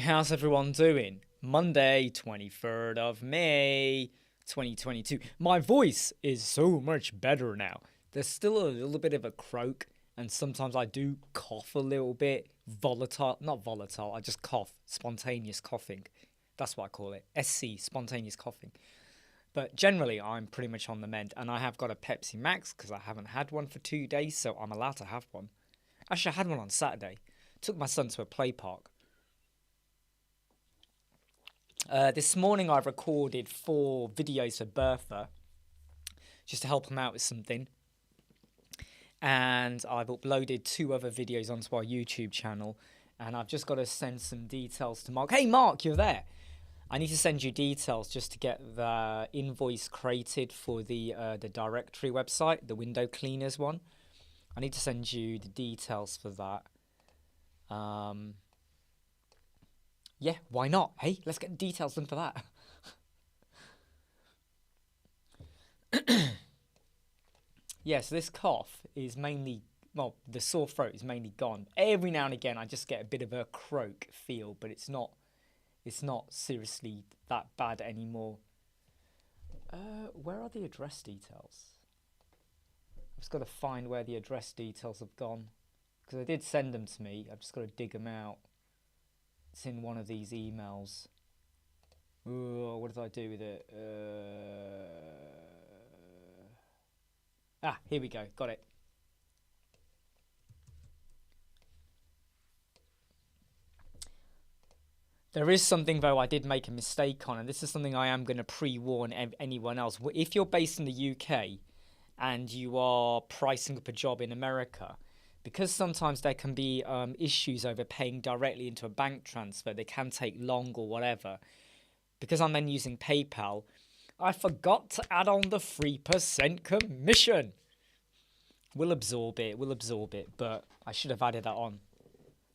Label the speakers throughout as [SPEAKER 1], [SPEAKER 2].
[SPEAKER 1] how's everyone doing? Monday, 23rd of May, 2022. My voice is so much better now. There's still a little bit of a croak, and sometimes I do cough a little bit. Not volatile, I just cough. Spontaneous coughing. That's what I call it. SC, spontaneous coughing. But generally, I'm pretty much on the mend, and I have got a Pepsi Max because I haven't had one for 2 days, so I'm allowed to have one. Actually, I had one on Saturday. Took my son to a play park. This morning I've recorded 4 videos for Bertha, just to help him out with something. And I've uploaded 2 other videos onto our YouTube channel, and I've just got to send some details to Mark. Hey Mark, you're there. I need to send you details just to get the invoice created for the directory website, the window cleaners one. I need to send you the details for that. Yeah, why not? Hey, let's get the details done for that. Yeah, so this cough is mainly, well, the sore throat is mainly gone. Every now and again, I just get a bit of a croak feel, but it's not seriously that bad anymore. Where are the address details? I've just got to find where the address details have gone, because I did send them to me. I've just got to dig them out. It's in one of these emails. Ooh, what did I do with it? Here we go. Got it. There is something, though, I did make a mistake on, and this is something I am going to pre-warn anyone else. If you're based in the UK and you are pricing up a job in America, because sometimes there can be issues over paying directly into a bank transfer, they can take long or whatever. Because I'm then using PayPal, I forgot to add on the 3% commission. We'll absorb it, but I should have added that on.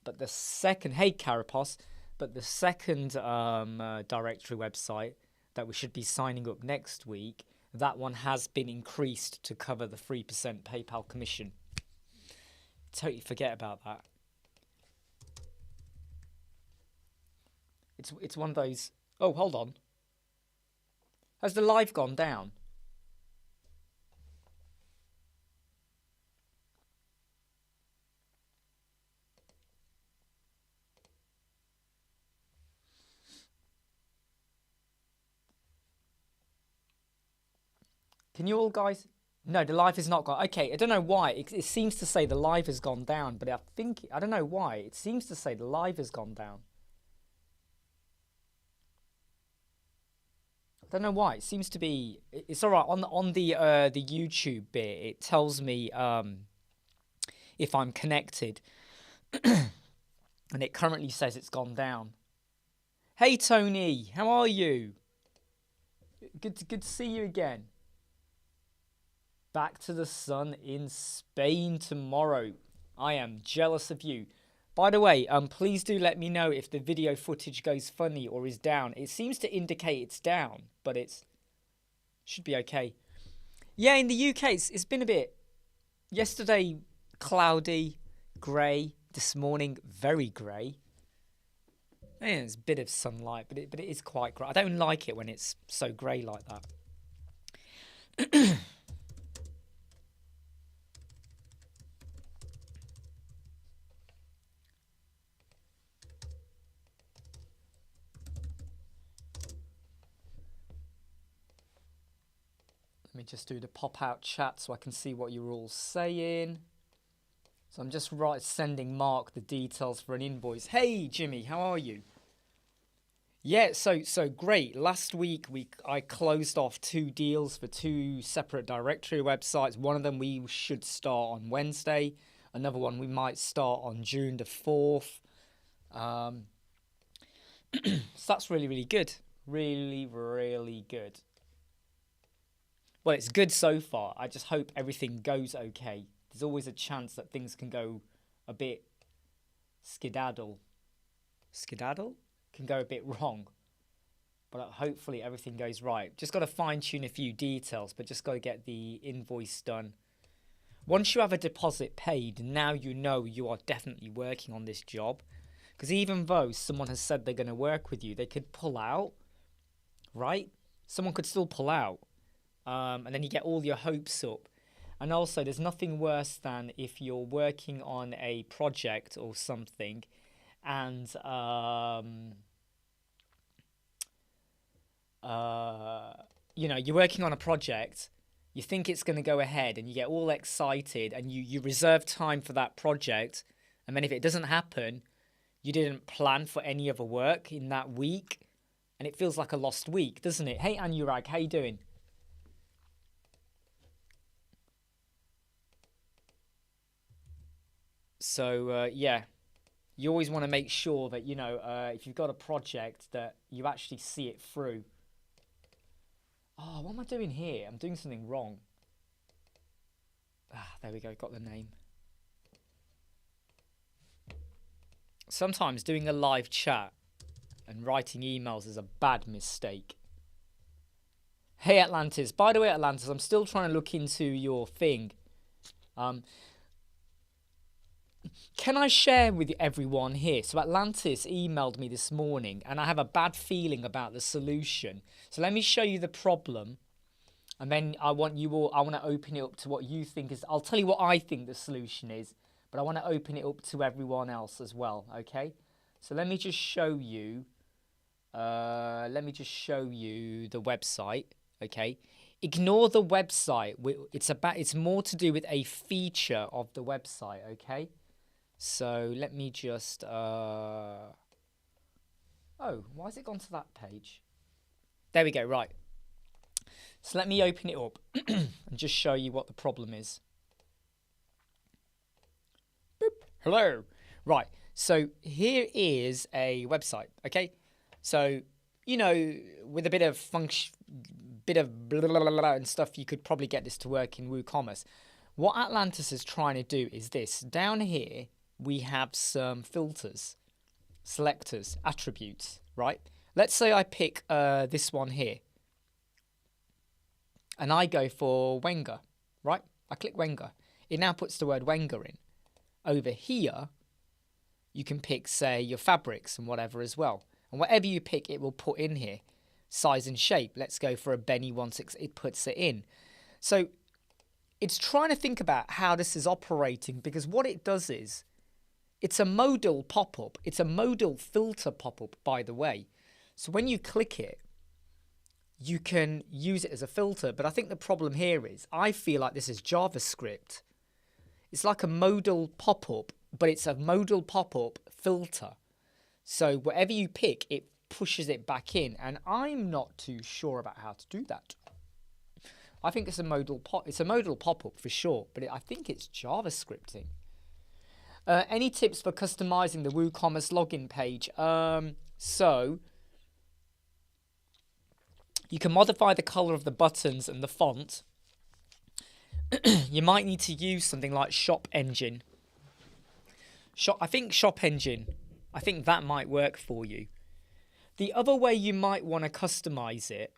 [SPEAKER 1] But the second, hey Carapos, but the second directory website that we should be signing up next week, that one has been increased to cover the 3% PayPal commission. Totally forget about that. It's one of those. Oh, hold on. Has the live gone down? Can you all guys? No, the live has not gone. Okay, I don't know why. It seems to say the live has gone down, but I don't know why. It seems to say the live has gone down. I don't know why. It seems to be. It's all right on the YouTube bit. It tells me if I'm connected, and it currently says it's gone down. Hey Tony, how are you? Good to see you again. Back to the sun in Spain tomorrow. I am jealous of you. By the way, please do let me know if the video footage goes funny or is down. It seems to indicate it's down, but should be okay. Yeah, in the UK, it's been a bit. Yesterday, cloudy, grey. This morning, very grey. Yeah, there's a bit of sunlight, but it is quite grey. I don't like it when it's so grey like that. Let me just do the pop-out chat so I can see what you're all saying. So I'm just sending Mark the details for an invoice. Hey, Jimmy, how are you? Yeah, so great. Last week, I closed off 2 deals for 2 separate directory websites. One of them we should start on Wednesday. Another one we might start on June the 4th. So that's really, really good. Really, really good. Well, it's good so far. I just hope everything goes okay. There's always a chance that things can go a bit skedaddle. Skedaddle? Can go a bit wrong. But hopefully everything goes right. Just got to fine-tune a few details, but just got to get the invoice done. Once you have a deposit paid, now you know you are definitely working on this job. Because even though someone has said they're going to work with you, they could pull out, right? Someone could still pull out. And then you get all your hopes up. And also, there's nothing worse than if you're working on a project or something and, you know, you're working on a project, you think it's going to go ahead and you get all excited and you reserve time for that project. And then if it doesn't happen, you didn't plan for any other work in that week. And it feels like a lost week, doesn't it? Hey, Anurag, how you doing? So, yeah, you always want to make sure that, you know, if you've got a project that you actually see it through. Oh, what am I doing here? I'm doing something wrong. Ah, there we go, got the name. Sometimes doing a live chat and writing emails is a bad mistake. Hey, Atlantis. By the way, Atlantis, I'm still trying to look into your thing. Can I share with everyone here? So Atlantis emailed me this morning and I have a bad feeling about the solution. So let me show you the problem. And then I want to open it up to what you think is, I'll tell you what I think the solution is, but I want to open it up to everyone else as well, okay? So let me just show you, the website, okay? Ignore the website. It's more to do with a feature of the website, okay? So let me just, oh, why has it gone to that page? There we go, right. So let me open it up and just show you what the problem is. Boop. Hello. Right, so here is a website, okay? So, you know, with a bit of function, bit of blah, blah, blah, blah and stuff, you could probably get this to work in WooCommerce. What Atlantis is trying to do is this. Down here, we have some filters, selectors, attributes, right? Let's say I pick this one here. And I go for Wenger, right? I click Wenger. It now puts the word Wenger in. Over here, you can pick, say, your fabrics and whatever as well. And whatever you pick, it will put in here. Size and shape. Let's go for a Benny 16. It puts it in. So it's trying to think about how this is operating, because what it does is, it's a modal pop-up. It's a modal filter pop-up, by the way. So when you click it, you can use it as a filter. But I think the problem here is, I feel like this is JavaScript. It's like a modal pop-up, but it's a modal pop-up filter. So whatever you pick, it pushes it back in. And I'm not too sure about how to do that. I think it's a modal pop-up for sure, but I think it's JavaScripting. Any tips for customizing the WooCommerce login page? So you can modify the color of the buttons and the font. You might need to use something like Shop Engine. I think Shop Engine, I think that might work for you. The other way you might want to customize it.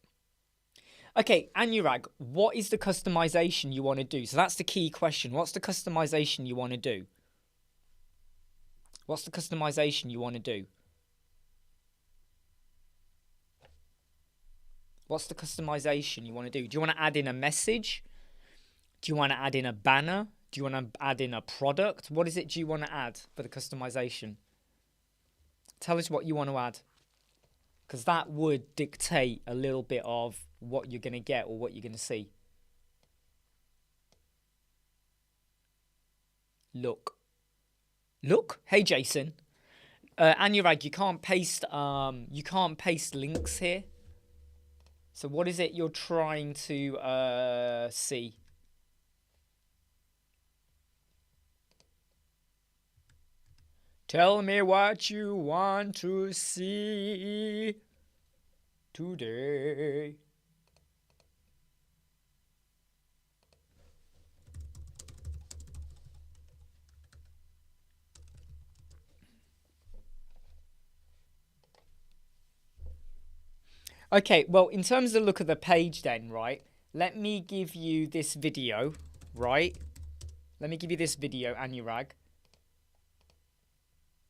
[SPEAKER 1] Okay, Anurag, what is the customization you want to do? So that's the key question. What's the customization you want to do? What's the customization you want to do? What's the customization you want to do? Do you want to add in a message? Do you want to add in a banner? Do you want to add in a product? What is it do you want to add for the customization? Tell us what you want to add, because that would dictate a little bit of what you're going to get or what you're going to see. Look. Hey, Jason. Anurag, you can't paste links here. So what is it you're trying to see? Tell me what you want to see today. Okay, well, in terms of the look of the page then, right, let me give you this video, right? Let me give you this video, Anurag.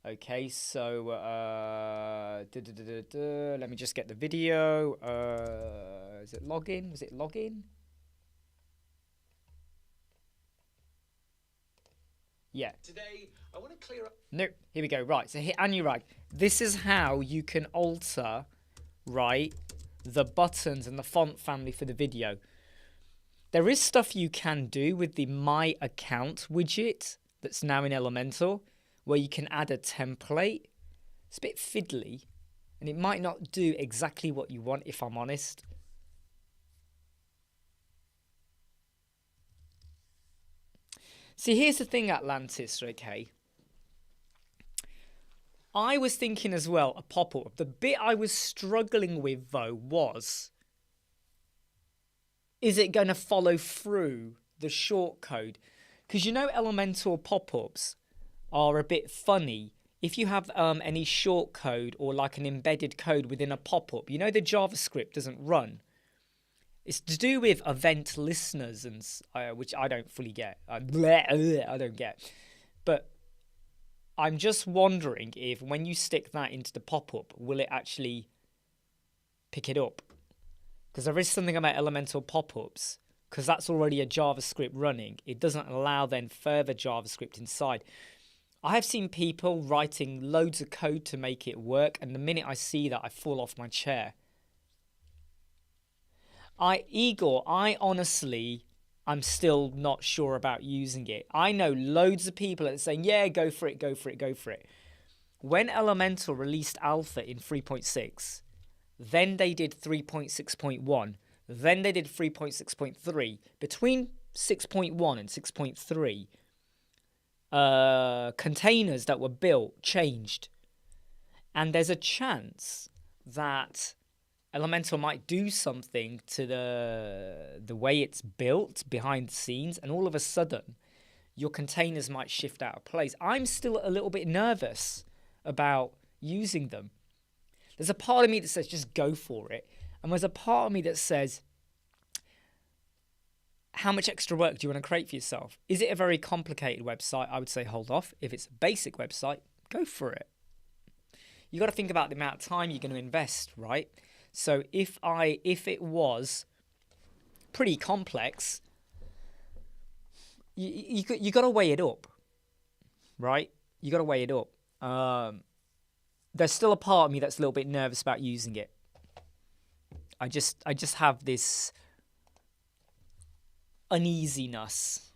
[SPEAKER 1] Okay, so let me just get the video. Is it login? Was it login? Yeah.
[SPEAKER 2] Today, I want to clear up.
[SPEAKER 1] No, here we go. Right, so here, and you're right. This is how you can alter, right, the buttons and the font family for the video. There is stuff you can do with the My Account widget that's now in Elementor, where you can add a template. It's a bit fiddly, and it might not do exactly what you want, if I'm honest. See, here's the thing, Atlantis, okay? I was thinking as well, a pop-up. The bit I was struggling with, though, was, is it going to follow through the shortcode? Because you know Elementor pop-ups are a bit funny. If you have any shortcode or like an embedded code within a pop-up, you know the JavaScript doesn't run. It's to do with event listeners, and which I don't fully get. I don't get. But I'm just wondering if when you stick that into the pop-up, will it actually pick it up? Because there is something about Elementor pop-ups, because that's already a JavaScript running. It doesn't allow then further JavaScript inside. I have seen people writing loads of code to make it work, and the minute I see that, I fall off my chair. Igor, I honestly, I'm still not sure about using it. I know loads of people that are saying, yeah, go for it, go for it, go for it. When Elementor released alpha in 3.6, then they did 3.6.1, then they did 3.6.3. Between 6.1 and 6.3, containers that were built changed. And there's a chance that Elementor might do something to the way it's built behind the scenes, and all of a sudden your containers might shift out of place. I'm still a little bit nervous about using them. There's a part of me that says just go for it, and there's a part of me that says, how much extra work do you want to create for yourself? Is it a very complicated website? I would say hold off. If it's a basic website, go for it. You got to think about the amount of time you're going to invest, right? So if it was pretty complex, you got to weigh it up, right? You got to weigh it up. There's still a part of me that's a little bit nervous about using it. I just have this uneasiness.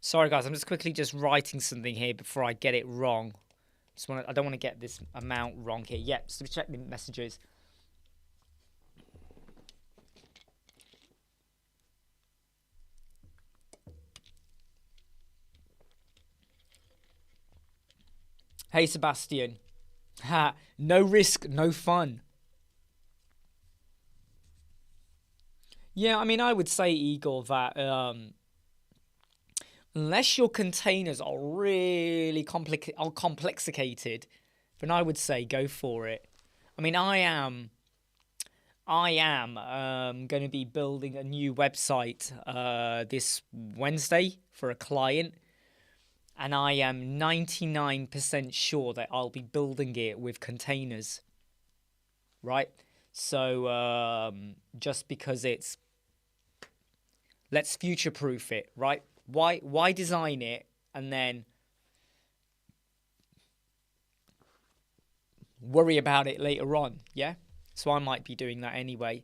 [SPEAKER 1] Sorry guys, I'm just quickly writing something here before I get it wrong. I don't want to get this amount wrong here. Yep, so check the messages. Hey Sebastian. Ha, no risk, no fun. Yeah, I mean, I would say, Igor, that unless your containers are really complexicated, then I would say go for it. I mean, I am going to be building a new website this Wednesday for a client, and I am 99% sure that I'll be building it with containers, right? So just because let's future-proof it, right? Why design it and then worry about it later on, yeah? So I might be doing that anyway.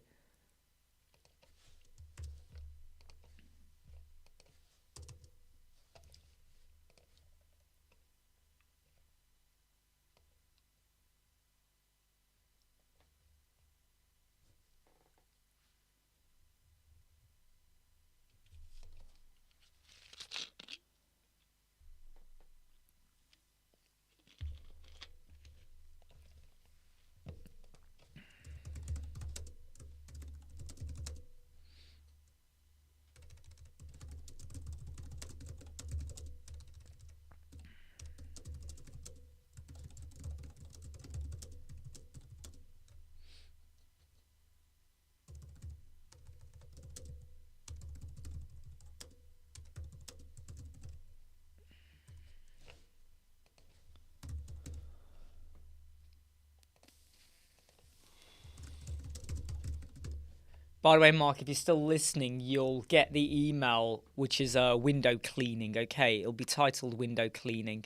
[SPEAKER 1] By the way, Mark, if you're still listening, you'll get the email, which is window cleaning. Okay, it'll be titled window cleaning.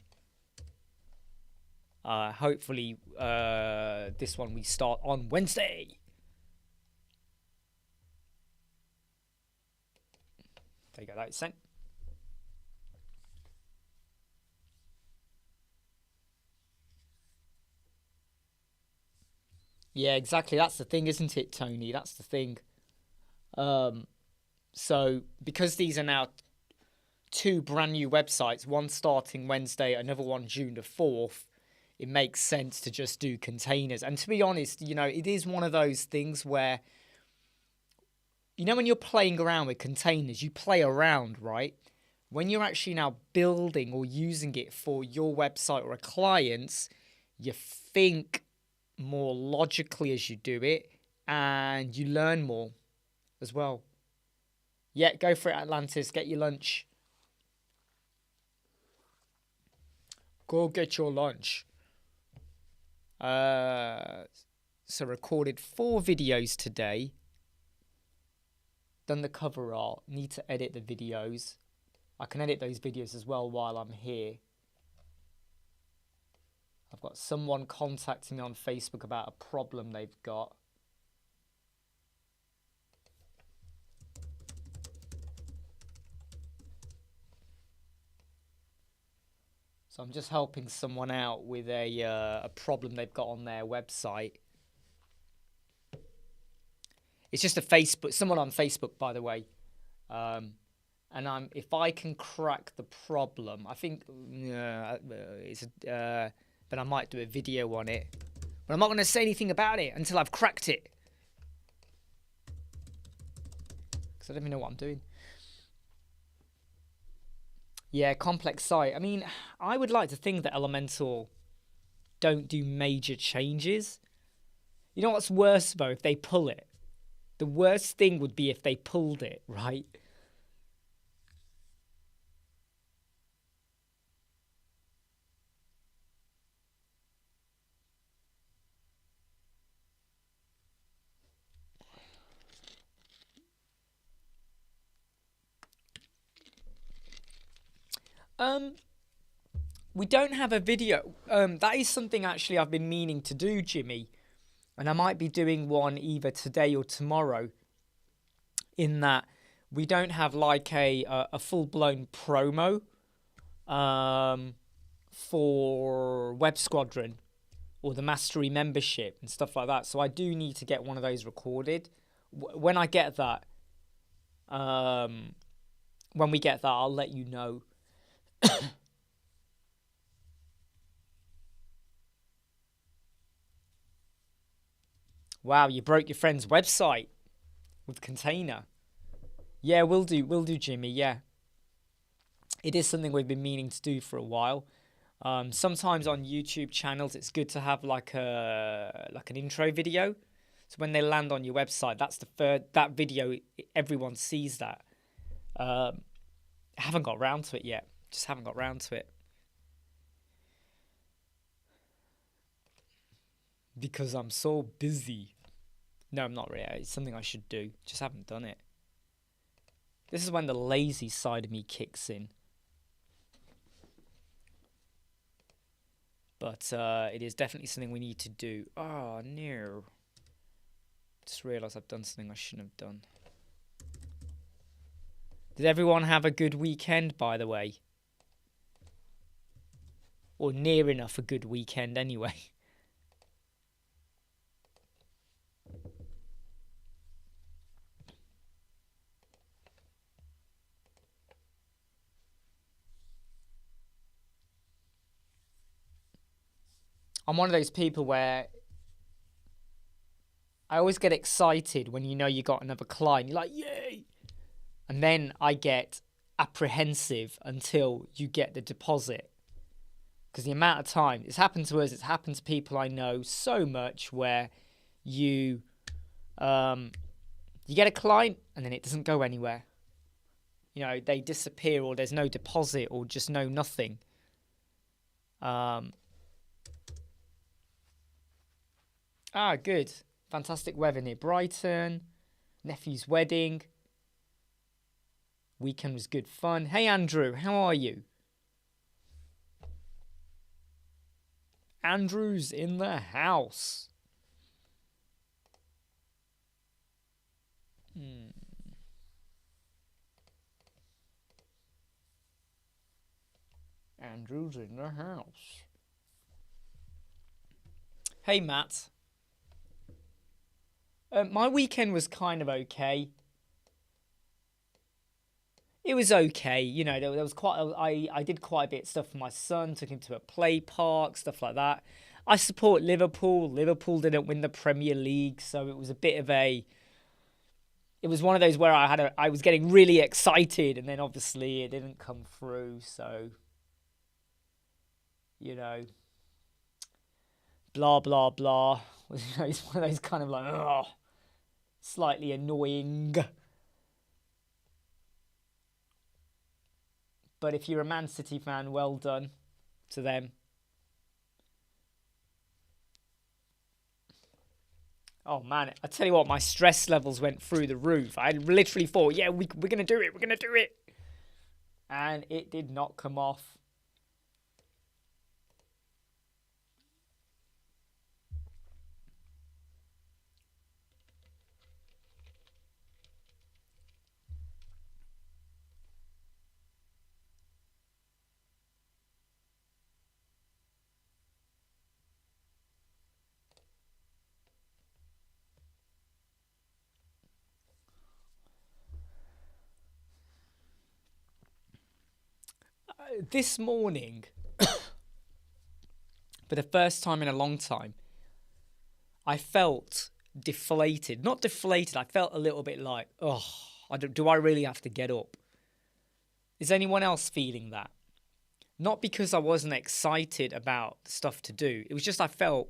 [SPEAKER 1] Hopefully, this one we start on Wednesday. There you go, that's sent. Yeah, exactly. That's the thing, isn't it, Tony? That's the thing. So because these are now 2 brand new websites, one starting Wednesday, another one June the 4th, it makes sense to just do containers. And to be honest, you know, it is one of those things where, you know, when you're playing around with containers, you play around, right? When you're actually now building or using it for your website or a client's, you think more logically as you do it, and you learn more as well. Yeah, go for it, Atlantis. Get your lunch. Go get your lunch. So recorded 4 videos today. Done the cover art. Need to edit the videos. I can edit those videos as well while I'm here. I've got someone contacting me on Facebook about a problem they've got. So I'm just helping someone out with a problem they've got on their website. It's just someone on Facebook, by the way. And if I can crack the problem, I think then I might do a video on it. But I'm not going to say anything about it until I've cracked it. Because I don't even know what I'm doing. Yeah, complex site. I mean, I would like to think that Elementor don't do major changes. You know what's worse, though, if they pull it? The worst thing would be if they pulled it, right? We don't have a video. That is something actually I've been meaning to do, Jimmy. And I might be doing one either today or tomorrow. In that we don't have like a full-blown promo for Web Squadron or the Mastery membership and stuff like that. So I do need to get one of those recorded. When I get that, when we get that, I'll let you know. Wow, you broke your friend's website with container. Yeah, we'll do, Jimmy. Yeah, it is something we've been meaning to do for a while. Sometimes on YouTube channels, it's good to have like an intro video. So when they land on your website, that's that video. Everyone sees that. I haven't got round to it yet. Just haven't got round to it. Because I'm so busy. No, I'm not really. It's something I should do. Just haven't done it. This is when the lazy side of me kicks in. But it is definitely something we need to do. Oh, no. Just realised I've done something I shouldn't have done. Did everyone have a good weekend, by the way? Or near enough a good weekend, anyway. I'm one of those people where I always get excited when you know you got another client. You're like, yay! And then I get apprehensive until you get the deposit. Because the amount of time, it's happened to us, it's happened to people I know so much where you get a client and then it doesn't go anywhere. You know, they disappear or there's no deposit or just no nothing. Good. Fantastic weather near Brighton. Nephew's wedding. Weekend was good fun. Hey, Andrew, how are you? Andrew's in the house. Andrew's in the house. Hey, Matt. My weekend was kind of okay. It was okay, you know. There was I did quite a bit of stuff for my son. Took him to a play park, stuff like that. I support Liverpool. Liverpool didn't win the Premier League, so it was a bit of a. It was one of those where I was getting really excited, and then obviously it didn't come through. So, you know, blah blah blah. It's one of those kind of like, oh, slightly annoying. But if you're a Man City fan, well done to them. Oh, man, I tell you what, my stress levels went through the roof. I literally thought, yeah, we're going to do it. We're going to do it. And it did not come off. This morning, for the first time in a long time, I felt deflated. Not deflated, I felt a little bit like, oh, do I really have to get up? Is anyone else feeling that? Not because I wasn't excited about stuff to do. It was just I felt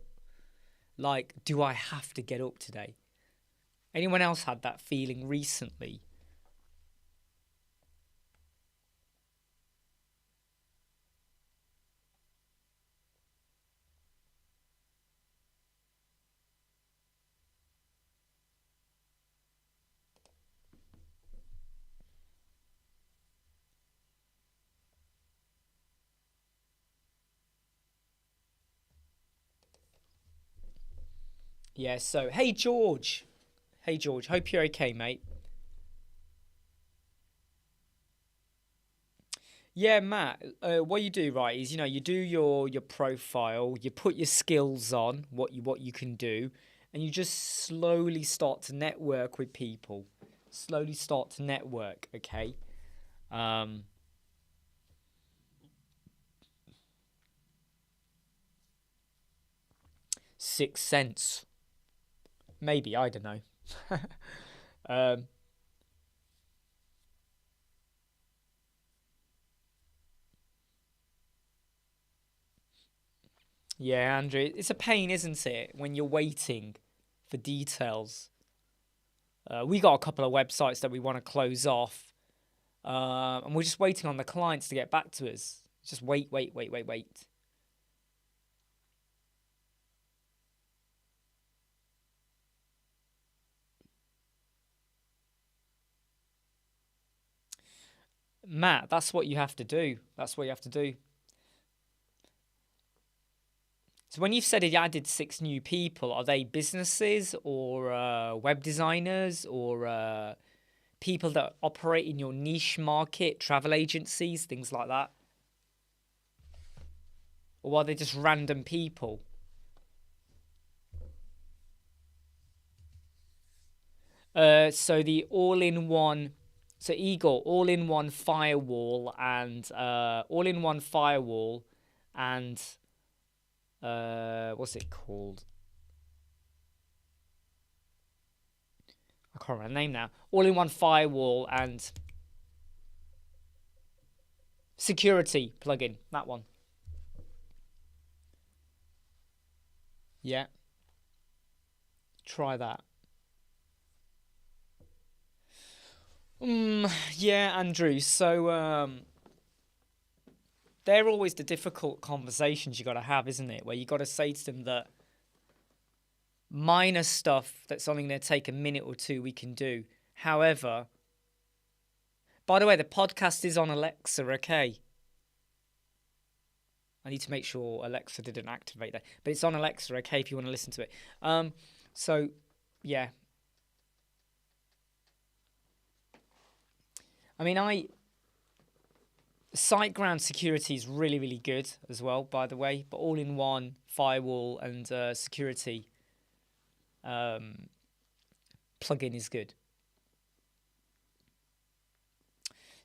[SPEAKER 1] like, do I have to get up today? Anyone else had that feeling recently? Yeah, so, hey, George. Hey, George. Hope you're okay, mate. Yeah, Matt, what you do, right, is, you know, you do your profile, you put your skills on, what you can do, and you just slowly start to network with people. Slowly start to network, okay? 6 cents. Maybe, I don't know. Yeah, Andrew, it's a pain, isn't it, when you're waiting for details. We got a couple of websites that we want to close off, and we're just waiting on the clients to get back to us. Just wait. Matt, that's what you have to do. That's what you have to do. So when you've said you added 6 new people, are they businesses or web designers or people that operate in your niche market, travel agencies, things like that? Or are they just random people? So the all-in-one, so Eagle, all-in-one firewall and what's it called? I can't remember the name now. All-in-one firewall and security plugin. That one. Yeah. Try that. Yeah, Andrew. So they're always the difficult conversations you got to have, isn't it? Where you got to say to them that minor stuff that's only going to take a minute or two we can do. However, by the way, the podcast is on Alexa, okay? I need to make sure Alexa didn't activate that. But it's on Alexa, okay, if you want to listen to it. So, yeah. I mean, SiteGround security is really, really good as well, by the way. But all-in-one firewall and security plugin is good.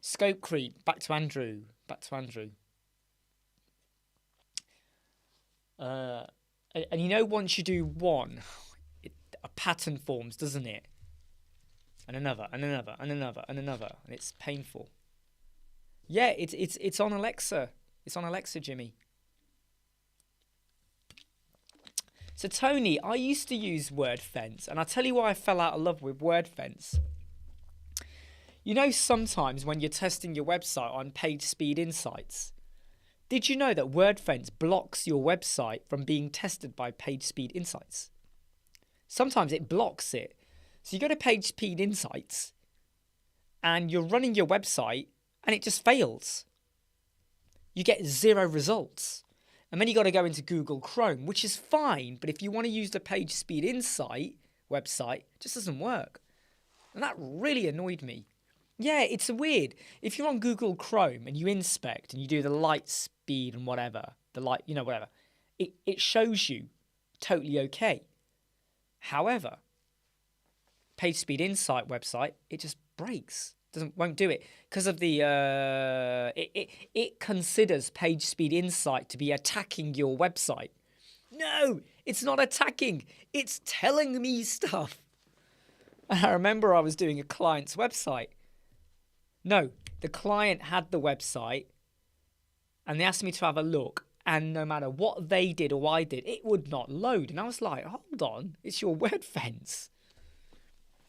[SPEAKER 1] Scope creep. Back to Andrew. And you know, once you do one, a pattern forms, doesn't it? And another, and it's painful. Yeah, it's on Alexa. It's on Alexa, Jimmy. So Tony, I used to use Wordfence, and I'll tell you why I fell out of love with Wordfence. You know, sometimes when you're testing your website on page speed insights, did you know that Wordfence blocks your website from being tested by page speed insights? Sometimes it blocks it. So you go to page speed insights and you're running your website and it just fails. You get 0 results. And then you got to go into Google Chrome, which is fine. But if you want to use the page speed insight website, it just doesn't work. And that really annoyed me. Yeah, it's weird. If you're on Google Chrome and you inspect and you do the light speed and whatever, whatever, it shows you totally okay. However, page speed insight website, it just breaks. Won't do it because of the it considers page speed insight to be attacking your website. No, it's not attacking. It's telling me stuff. I remember I was doing a client's website. No, the client had the website and they asked me to have a look, and no matter what they did or I did, it would not load. And I was like, hold on, it's your Wordfence.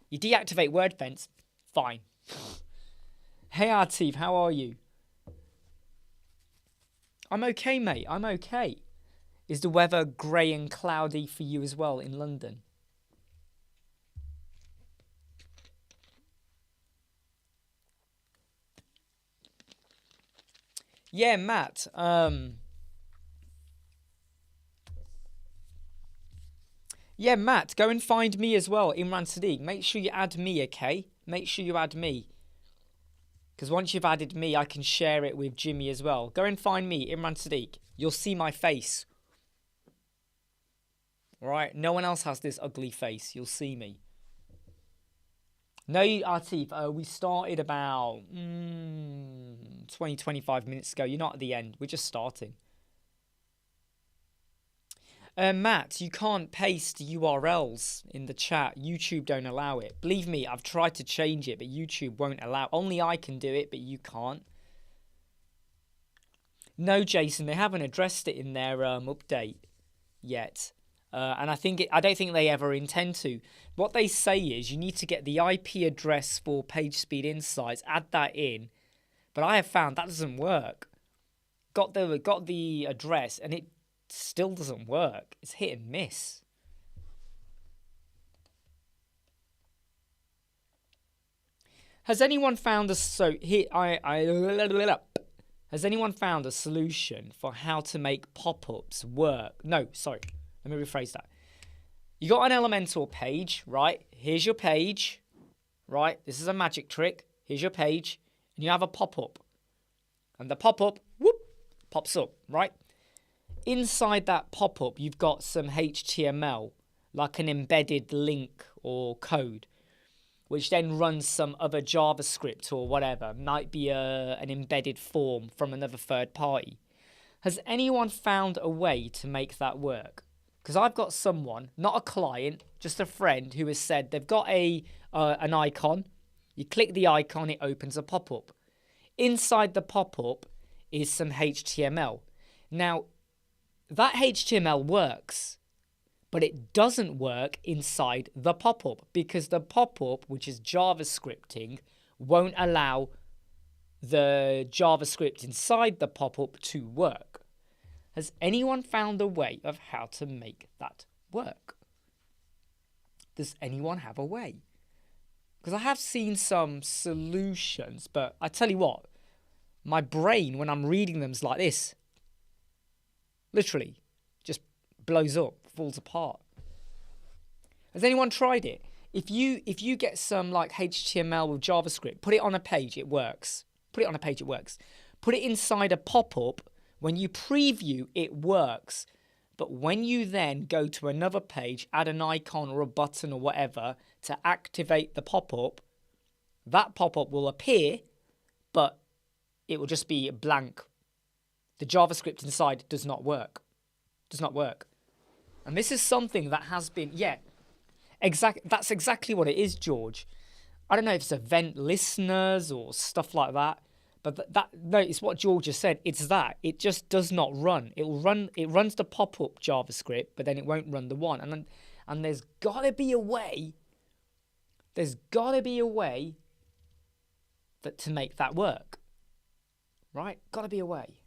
[SPEAKER 1] You deactivate Wordfence, fine. Hey Artif, how are you? I'm okay, mate, I'm okay. Is the weather grey and cloudy for you as well in London? Yeah, Matt. Yeah, Matt, go and find me as well, Imran Siddiq. Make sure you add me, okay? Make sure you add me. Because once you've added me, I can share it with Jimmy as well. Go and find me, Imran Siddiq. You'll see my face. All right? No one else has this ugly face. You'll see me. No, Artif, we started about 20, 25 minutes ago. You're not at the end. We're just starting. Matt, you can't paste URLs in the chat. YouTube don't allow it. Believe me, I've tried to change it, but YouTube won't allow. Only I can do it, but you can't. No, Jason, they haven't addressed it in their update yet. And I don't think they ever intend to. What they say is you need to get the IP address for PageSpeed Insights, add that in. But I have found that doesn't work. Got the address and it still doesn't work. It's hit and miss. Has anyone found has anyone found a solution for how to make pop-ups work? No, sorry. Let me rephrase that. You got an Elementor page, right? Here's your page, right? This is a magic trick. Here's your page. And you have a pop-up. And the pop-up, whoop, pops up, right? Inside that pop-up, you've got some HTML, like an embedded link or code, which then runs some other JavaScript or whatever. Might be an embedded form from another third party. Has anyone found a way to make that work? Because I've got someone, not a client, just a friend, who has said they've got an icon. You click the icon, it opens a pop-up. Inside the pop-up is some HTML. Now, that HTML works, but it doesn't work inside the pop-up because the pop-up, which is JavaScripting, won't allow the JavaScript inside the pop-up to work. Has anyone found a way of how to make that work? Does anyone have a way? Because I have seen some solutions, but I tell you what, my brain, when I'm reading them, is like this. Literally, just blows up, falls apart. Has anyone tried it? If you get some like HTML with JavaScript, put it on a page, it works. Put it on a page, it works. Put it inside a pop-up. When you preview, it works. But when you then go to another page, add an icon or a button or whatever to activate the pop-up, that pop-up will appear, but it will just be blank. The JavaScript inside does not work. Does not work. And this is something that has been, that's exactly what it is, George. I don't know if it's event listeners or stuff like that. But no, it's what George has said. It's that. It just does not run. It runs the pop-up JavaScript, but then it won't run the one. And there's got to be a way. There's got to be a way to make that work. Right? Got to be a way.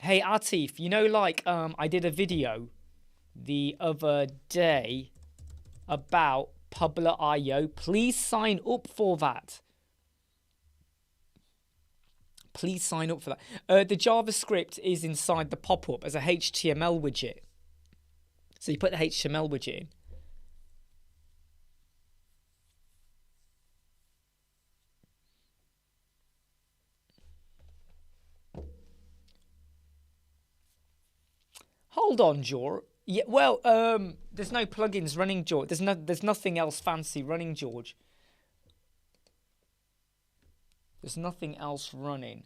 [SPEAKER 1] Hey, Atif, you know, like I did a video the other day about Public.io. Please sign up for that. Please sign up for that. The JavaScript is inside the pop-up as a HTML widget. So you put the HTML widget in. Hold on, George. Yeah, well, there's no plugins running, George. There's nothing else fancy running, George. There's nothing else running.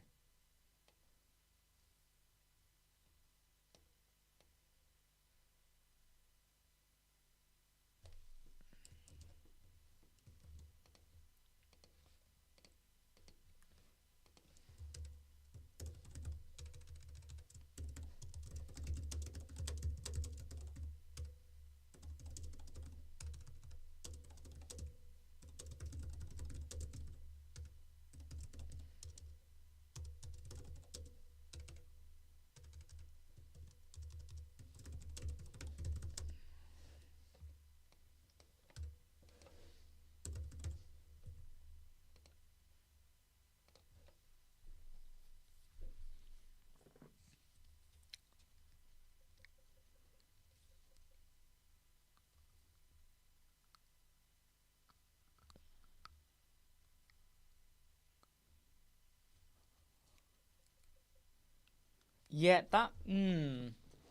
[SPEAKER 1] Yeah, that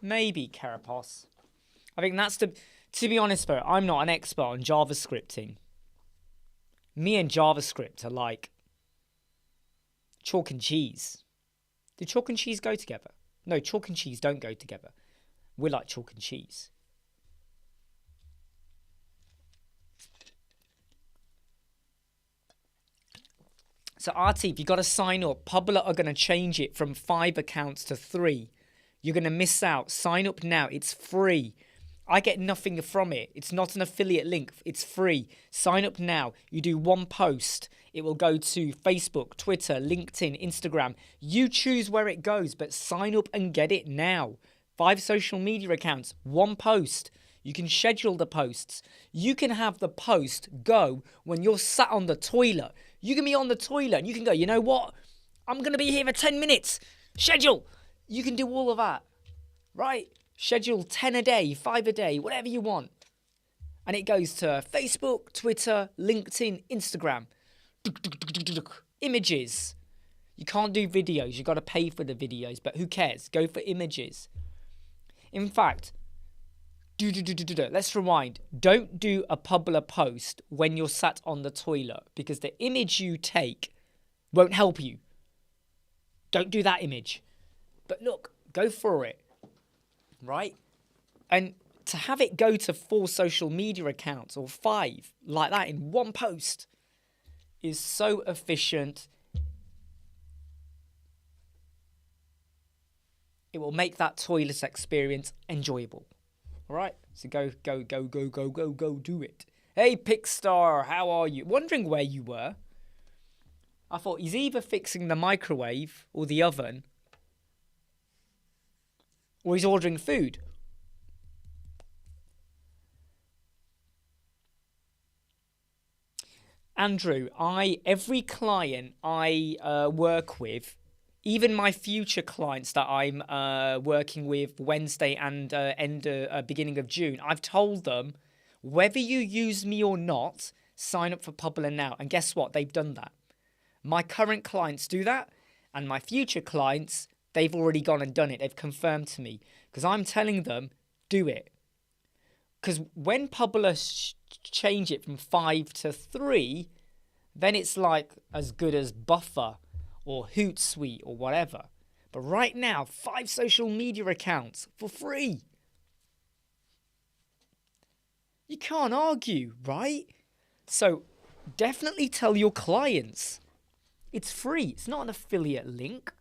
[SPEAKER 1] maybe Carapos. I think that's to be honest though, I'm not an expert on JavaScripting. Me and JavaScript are like chalk and cheese. Do chalk and cheese go together? No, chalk and cheese don't go together. We're like chalk and cheese. So RT, you got to sign up. Public are going to change it from 5 accounts to 3. You're going to miss out. Sign up now. It's free. I get nothing from it. It's not an affiliate link. It's free. Sign up now. You do one post. It will go to Facebook, Twitter, LinkedIn, Instagram. You choose where it goes, but sign up and get it now. 5 social media accounts, one post. You can schedule the posts. You can have the post go when you're sat on the toilet. You can be on the toilet and you can go, you know what? I'm going to be here for 10 minutes. Schedule. You can do all of that, right? Schedule 10 a day, 5 a day, whatever you want. And it goes to Facebook, Twitter, LinkedIn, Instagram. Images. You can't do videos. You've got to pay for the videos, but who cares? Go for images. In fact, let's rewind. Don't do a Public post when you're sat on the toilet because the image you take won't help you. Don't do that image. But look, go for it, right? And to have it go to 4 social media accounts or 5 like that in one post is so efficient. It will make that toilet experience enjoyable. All right, so go do it. Hey, Pickstar, how are you? Wondering where you were. I thought he's either fixing the microwave or the oven, or he's ordering food. Andrew, every client I work with, even my future clients that I'm working with Wednesday and beginning of June, I've told them, whether you use me or not, sign up for Popular now. And guess what? They've done that. My current clients do that, and my future clients, they've already gone and done it. They've confirmed to me, because I'm telling them, do it. Because when Popular change it from 5 to 3, then it's like as good as Buffer or Hootsuite or whatever. But right now, 5 social media accounts for free. You can't argue, right? So definitely tell your clients it's free. It's not an affiliate link.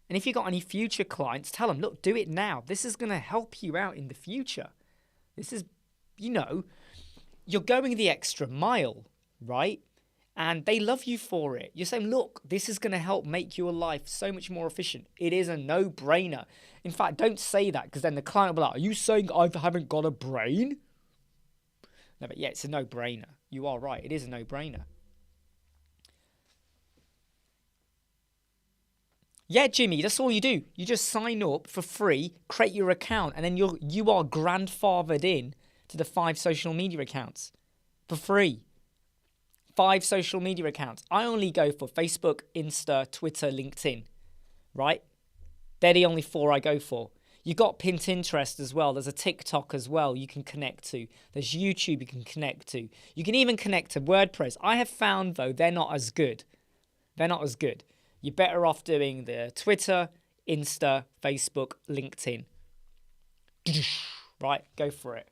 [SPEAKER 1] And if you've got any future clients, tell them, look, do it now. This is going to help you out in the future. This is, you're going the extra mile, right? And they love you for it. You're saying, look, this is going to help make your life so much more efficient. It is a no-brainer. In fact, don't say that, because then the client will be like, are you saying I haven't got a brain? No, but yeah, it's a no-brainer. You are right. It is a no-brainer. Yeah, Jimmy, that's all you do. You just sign up for free, create your account, and then you are grandfathered in to the 5 social media accounts for free. 5 social media accounts. I only go for Facebook, Insta, Twitter, LinkedIn, right? They're the only 4 I go for. You got Pinterest as well. There's a TikTok as well you can connect to. There's YouTube you can connect to. You can even connect to WordPress. I have found, though, they're not as good. They're not as good. You're better off doing the Twitter, Insta, Facebook, LinkedIn. Right, go for it.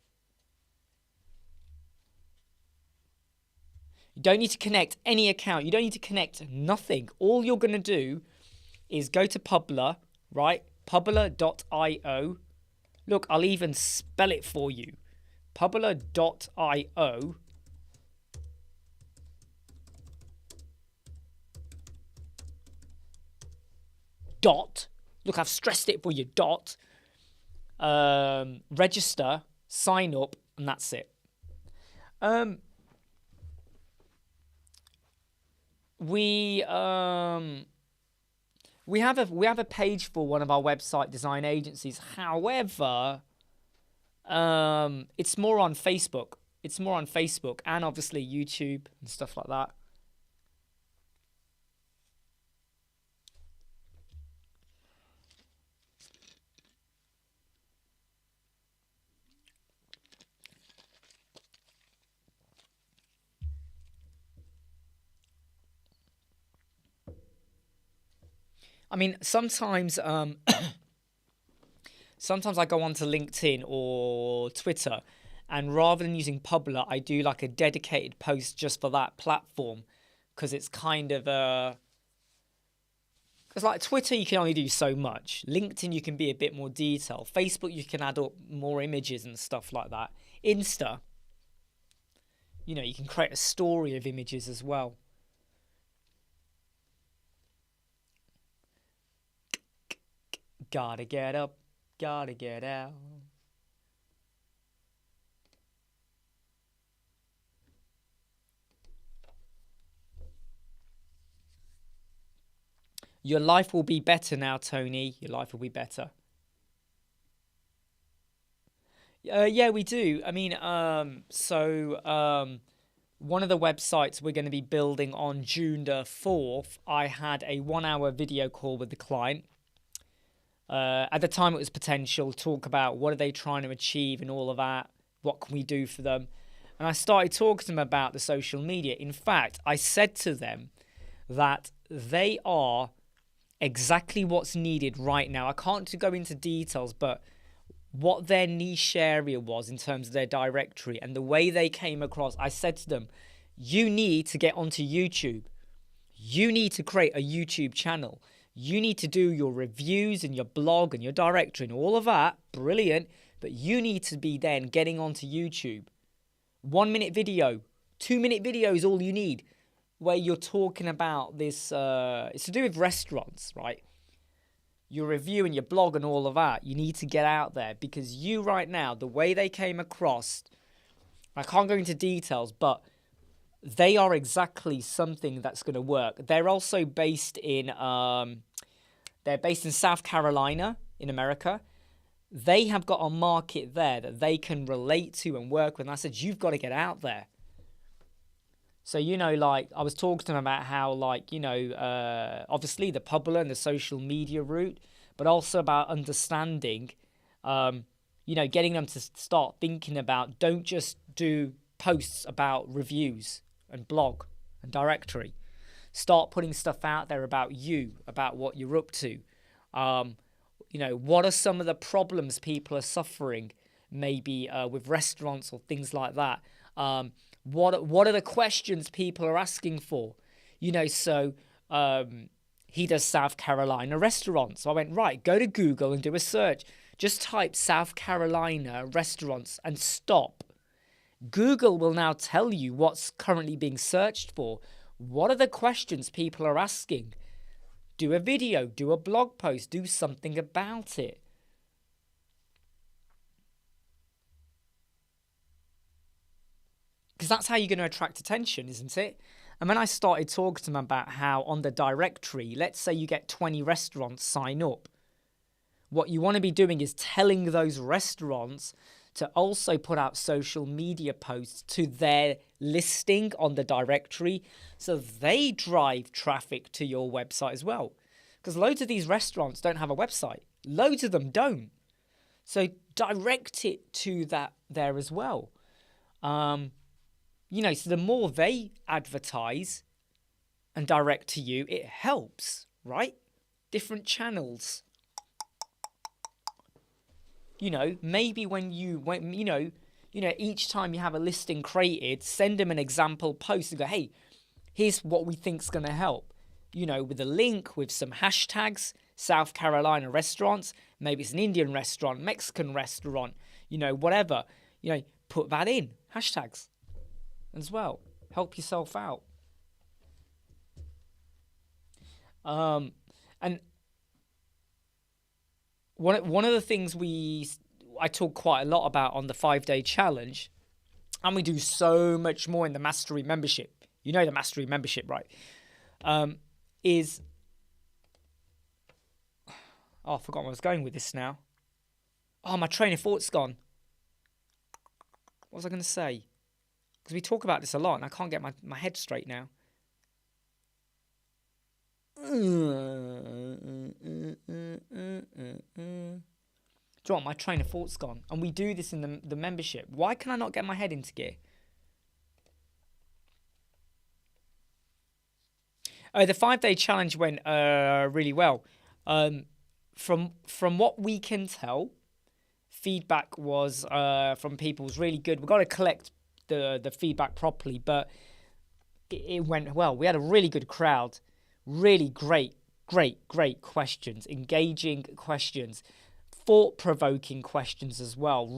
[SPEAKER 1] You don't need to connect any account. You don't need to connect nothing. All you're going to do is go to Popular, right? Popular.io. Look, I'll even spell it for you. Popular.io. Dot. Look, I've stressed it for you. Dot. Register, sign up, and that's it. We have a page for one of our website design agencies. However, it's more on Facebook. It's more on Facebook and obviously YouTube and stuff like that. I mean, sometimes sometimes I go onto LinkedIn or Twitter, and rather than using Popular, I do like a dedicated post just for that platform, because it's kind of because like Twitter you can only do so much. LinkedIn you can be a bit more detailed. Facebook you can add up more images and stuff like that. Insta, you can create a story of images as well. Gotta get up, gotta get out. Your life will be better now, Tony. Your life will be better. Yeah, we do. I mean, one of the websites we're going to be building on June the 4th, I had a 1-hour video call with the client. At the time, it was potential, talk about what are they trying to achieve and all of that. What can we do for them? And I started talking to them about the social media. In fact, I said to them that they are exactly what's needed right now. I can't go into details, but what their niche area was in terms of their directory and the way they came across, I said to them, you need to get onto YouTube. You need to create a YouTube channel. You need to do your reviews and your blog and your directory and all of that. Brilliant. But you need to be then getting onto YouTube. 1-minute video, 2-minute video is all you need, where you're talking about this. It's to do with restaurants, right? Your review and your blog and all of that. You need to get out there, because you right now, the way they came across, I can't go into details, but they are exactly something that's going to work. They're also based in South Carolina in America. They have got a market there that they can relate to and work with. And I said, you've got to get out there. So, like I was talking to them about how, like, obviously the publisher and the social media route, but also about understanding, getting them to start thinking about, don't just do posts about reviews and blog and directory. Start putting stuff out there about you, about what you're up to. What are some of the problems people are suffering, maybe with restaurants or things like that? What are the questions people are asking for? He does South Carolina restaurants. So I went, right, go to Google and do a search. Just type South Carolina restaurants and stop. Google will now tell you what's currently being searched for. What are the questions people are asking? Do a video, do a blog post, do something about it. Because that's how you're going to attract attention, isn't it? And when I started talking to them about how on the directory, let's say you get 20 restaurants sign up. What you want to be doing is telling those restaurants to also put out social media posts to their listing on the directory so they drive traffic to your website as well. Because loads of these restaurants don't have a website. Loads of them don't. So direct it to that there as well. So the more they advertise and direct to you, it helps, right? Different channels. Maybe each time you have a listing created, send them an example post and go, hey, here's what we think's going to help. With a link, with some hashtags, South Carolina restaurants, maybe it's an Indian restaurant, Mexican restaurant, whatever. Put that in, hashtags as well. Help yourself out. And one of the things I talk quite a lot about on the 5-day challenge, and we do so much more in the Mastery membership. The Mastery membership, right? Is... Oh, I forgot where I was going with this now. Oh, my train of thought's gone. What was I going to say? Because we talk about this a lot and I can't get my head straight now. Do you know what? My train of thought's gone. And we do this in the membership. Why can I not get my head into gear? The 5-day challenge went really well. From what we can tell, feedback was from people was really good. We've got to collect the feedback properly, but it went well. We had a really good crowd. Really great questions, engaging questions, thought-provoking questions as well.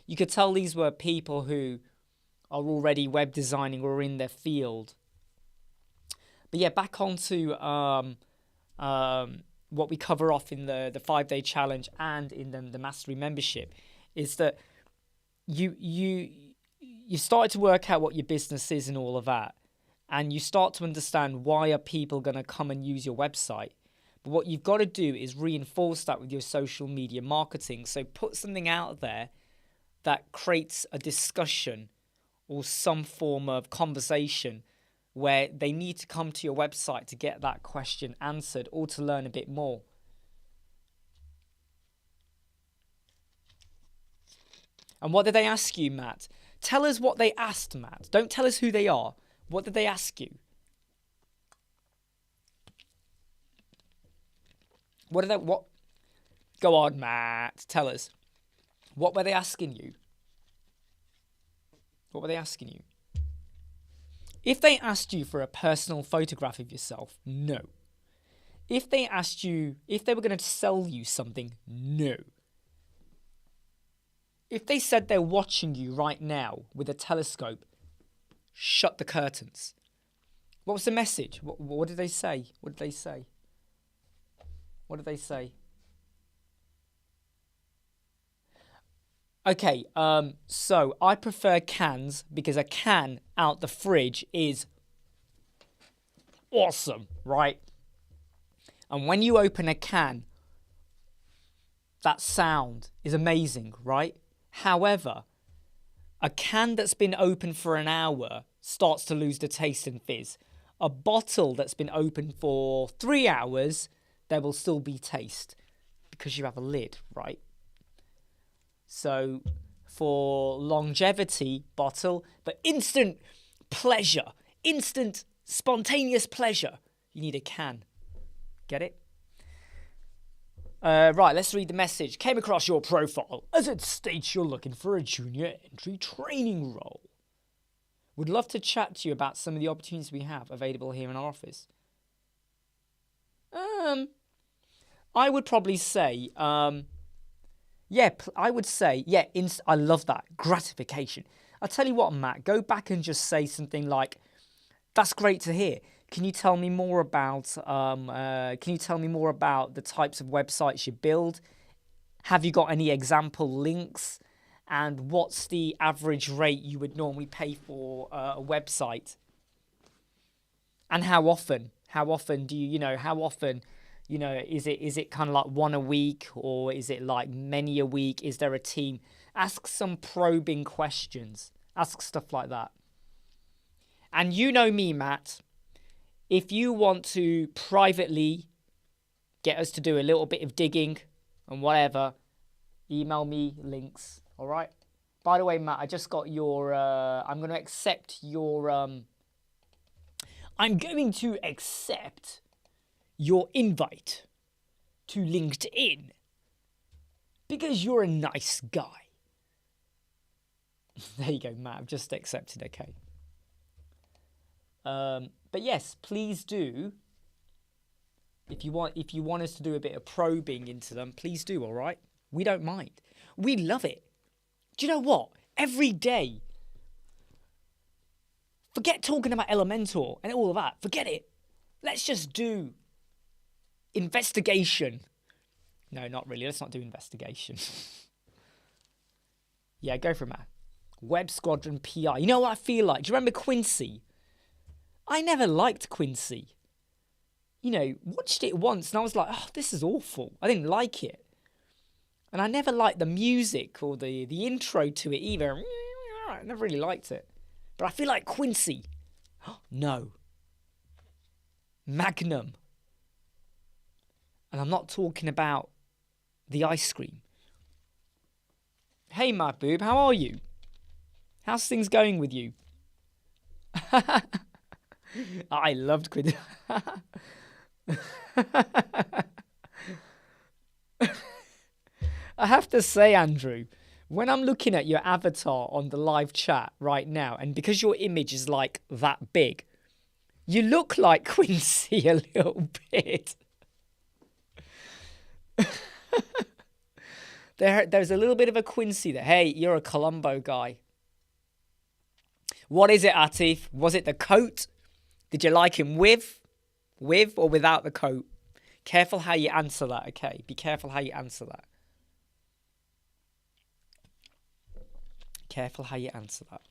[SPEAKER 1] You could tell these were people who are already web designing or in their field. But yeah, back onto what we cover off in the 5-day challenge and in the Mastery membership is that you started to work out what your business is and all of that. And you start to understand why are people going to come and use your website. But what you've got to do is reinforce that with your social media marketing. So put something out there that creates a discussion or some form of conversation where they need to come to your website to get that question answered or to learn a bit more. And what did they ask you, Matt? Tell us what they asked, Matt. Don't tell us who they are. What did they ask you? What? Go on, Matt. Tell us. What were they asking you? What were they asking you? If they asked you for a personal photograph of yourself, no. If they were going to sell you something, no. If they said they're watching you right now with a telescope, shut the curtains. What was the message? What did they say? What did they say? What did they say? Okay, so I prefer cans because a can out the fridge is awesome, right? And when you open a can, that sound is amazing, right? However, a can that's been open for an hour starts to lose the taste and fizz. A bottle that's been open for 3 hours, there will still be taste because you have a lid, right? So for longevity, bottle, but instant pleasure, instant spontaneous pleasure, you need a can. Get it? Right, let's read the message. Came across your profile as it states you're looking for a junior entry training role. Would love to chat to you about some of the opportunities we have available here in our office. I would probably say, I love that. Gratification. I'll tell you what, Matt, go back and just say something like, that's great to hear. Can you tell me more about the types of websites you build? Have you got any example links? And what's the average rate you would normally pay for a website? And how often? How often do you, is it kind of like one a week, or is it like many a week? Is there a team? Ask some probing questions. Ask stuff like that. And you know me, Matt. If you want to privately get us to do a little bit of digging and whatever, email me links, all right? By the way, Matt, I just got your, I'm going to accept your invite to LinkedIn because you're a nice guy. There you go, Matt, I've just accepted, okay. But yes, please do. If you want us to do a bit of probing into them, please do, all right? We don't mind. We love it. Do you know what? Every day, forget talking about Elementor and all of that. Forget it. Let's just do investigation. No, not really. Let's not do investigation. Yeah, go for it, man. Web Squadron PI. You know what I feel like? Do you remember Quincy? I never liked Quincy. Watched it once and I was like, oh, this is awful. I didn't like it. And I never liked the music or the intro to it either. I never really liked it. But I feel like Quincy. No. Magnum. And I'm not talking about the ice cream. Hey, my boob, how are you? How's things going with you? I loved Quincy. I have to say, Andrew, when I'm looking at your avatar on the live chat right now, and because your image is like that big, you look like Quincy a little bit. There's a little bit of a Quincy there. Hey, you're a Colombo guy. What is it, Atif? Was it the coat? Did you like him with or without the coat? Careful how you answer that, okay? Be careful how you answer that. Careful how you answer that.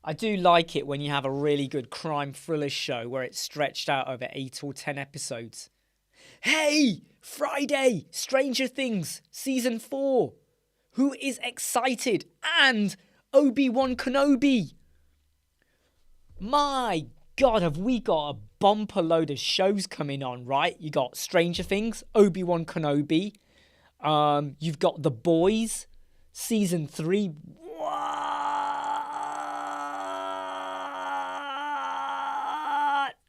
[SPEAKER 1] I do like it when you have a really good crime thriller show where it's stretched out over 8 or 10 episodes. Hey, Friday, Stranger Things, Season 4. Who is excited? And Obi-Wan Kenobi. My God, have we got a bumper load of shows coming on, right? You got Stranger Things, Obi-Wan Kenobi. You've got The Boys, Season 3. What?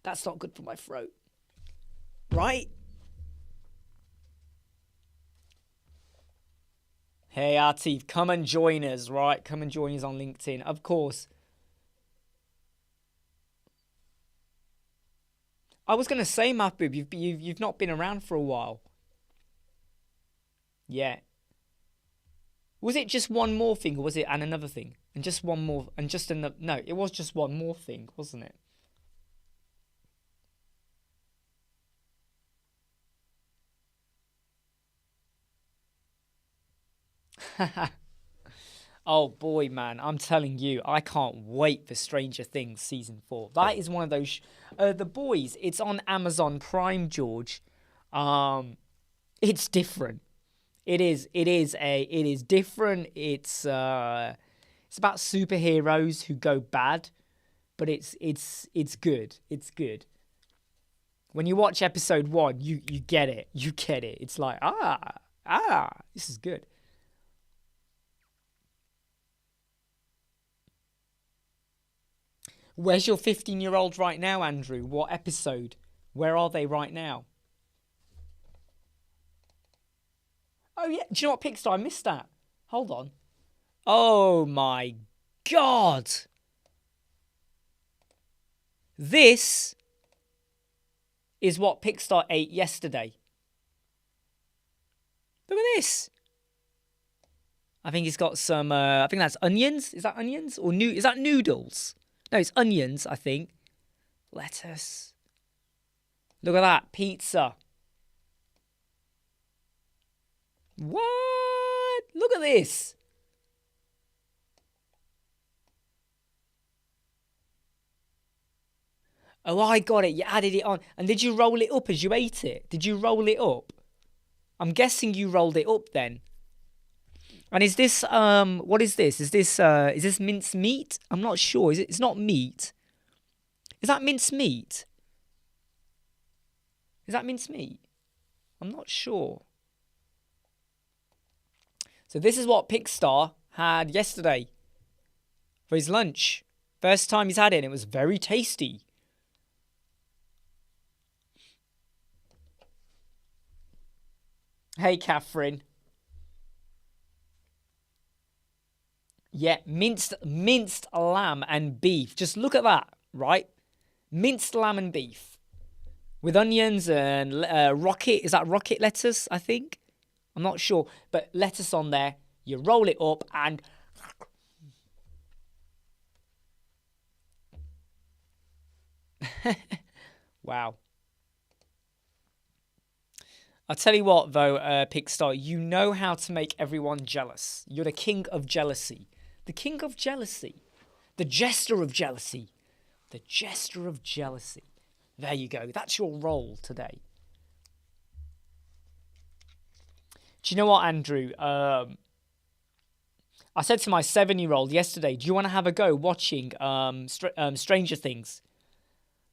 [SPEAKER 1] That's not good for my throat. Right? Hey, Atif, come and join us, right? Come and join us on LinkedIn. Of course. I was going to say, Mahbub, you've not been around for a while. Yeah. Was it just one more thing, or was it and another thing? And just one more, and just another... No, it was just one more thing, wasn't it? Oh boy, man, I'm telling you, I can't wait for Stranger Things season 4. That is one of those. The Boys. It's on Amazon Prime, George. It's different. It is. It is different. It's about superheroes who go bad, but it's good. It's good. When you watch episode 1, you get it. You get it. It's like this is good. Where's your 15-year-old right now, Andrew? What episode? Where are they right now? Oh, yeah. Do you know what, Pixar? I missed that. Hold on. Oh, my God. This is what Pixar ate yesterday. Look at this. I think it's got some, I think that's onions. Is that onions? Or is that noodles? No, it's onions, I think. Lettuce. Look at that. Pizza. What? Look at this. Oh, I got it. You added it on. And did you roll it up as you ate it? Did you roll it up? I'm guessing you rolled it up then. And is this what is this? Is this minced meat? I'm not sure. It's not meat. Is that minced meat? Is that minced meat? I'm not sure. So this is what Pixar had yesterday for his lunch. First time he's had it, and it was very tasty. Hey, Catherine. Yeah, minced lamb and beef. Just look at that, right? Minced lamb and beef with onions and rocket. Is that rocket lettuce? I think. I'm not sure, but lettuce on there. You roll it up and wow. I'll tell you what, though, Pixar, you know how to make everyone jealous. You're the king of jealousy. The king of jealousy. The jester of jealousy. The jester of jealousy. There you go. That's your role today. Do you know what, Andrew? I said to my 7-year-old yesterday, do you want to have a go watching Stranger Things?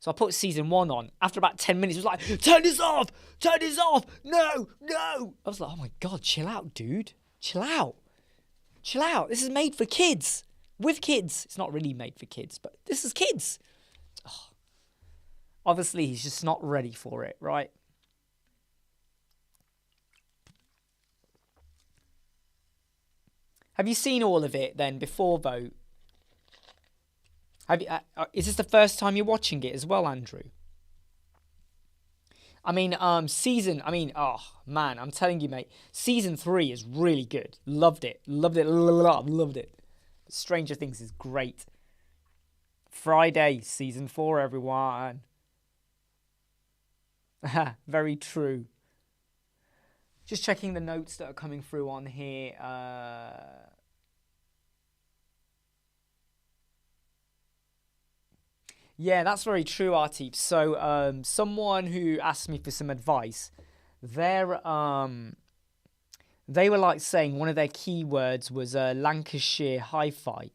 [SPEAKER 1] So I put season 1 on. After about 10 minutes, it was like, turn this off! Turn this off! No! No! I was like, oh my God, chill out, dude. Chill out. Chill out. This is made for kids. With kids. It's not really made for kids, but this is kids. Oh. Obviously, he's just not ready for it, right? Have you seen all of it then before, though? Have you, is this the first time you're watching it as well, Andrew? I mean, oh man, I'm telling you, mate, season 3 is really good. Loved it. Loved it. Stranger Things is great. Friday, season 4, everyone. Very true. Just checking the notes that are coming through on here. Yeah, that's very true, Artie. So, someone who asked me for some advice, they were like saying one of their keywords was Lancashire Hi-Fi,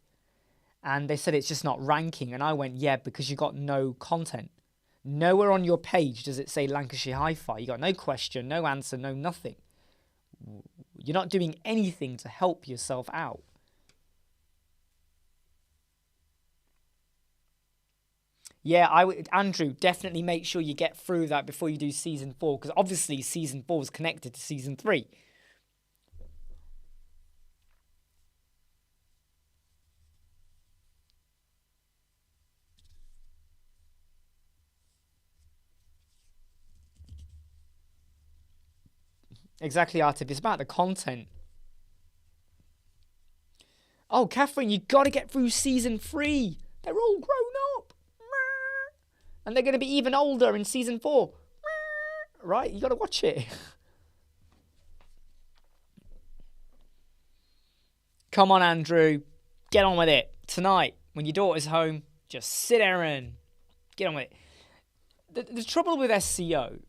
[SPEAKER 1] and they said it's just not ranking. And I went, yeah, because you got no content. Nowhere on your page does it say Lancashire Hi-Fi. You got no question, no answer, no nothing. You're not doing anything to help yourself out. Yeah, Andrew, definitely make sure you get through that before you do season 4, because obviously season 4 is connected to season 3. Exactly, Artif. It's about the content. Oh, Catherine, you got to get through season 3. They're all grown up. And they're going to be even older in season 4. Right? You got to watch it. Come on, Andrew. Get on with it. Tonight, when your daughter's home, just sit there and get on with it. The trouble with SEO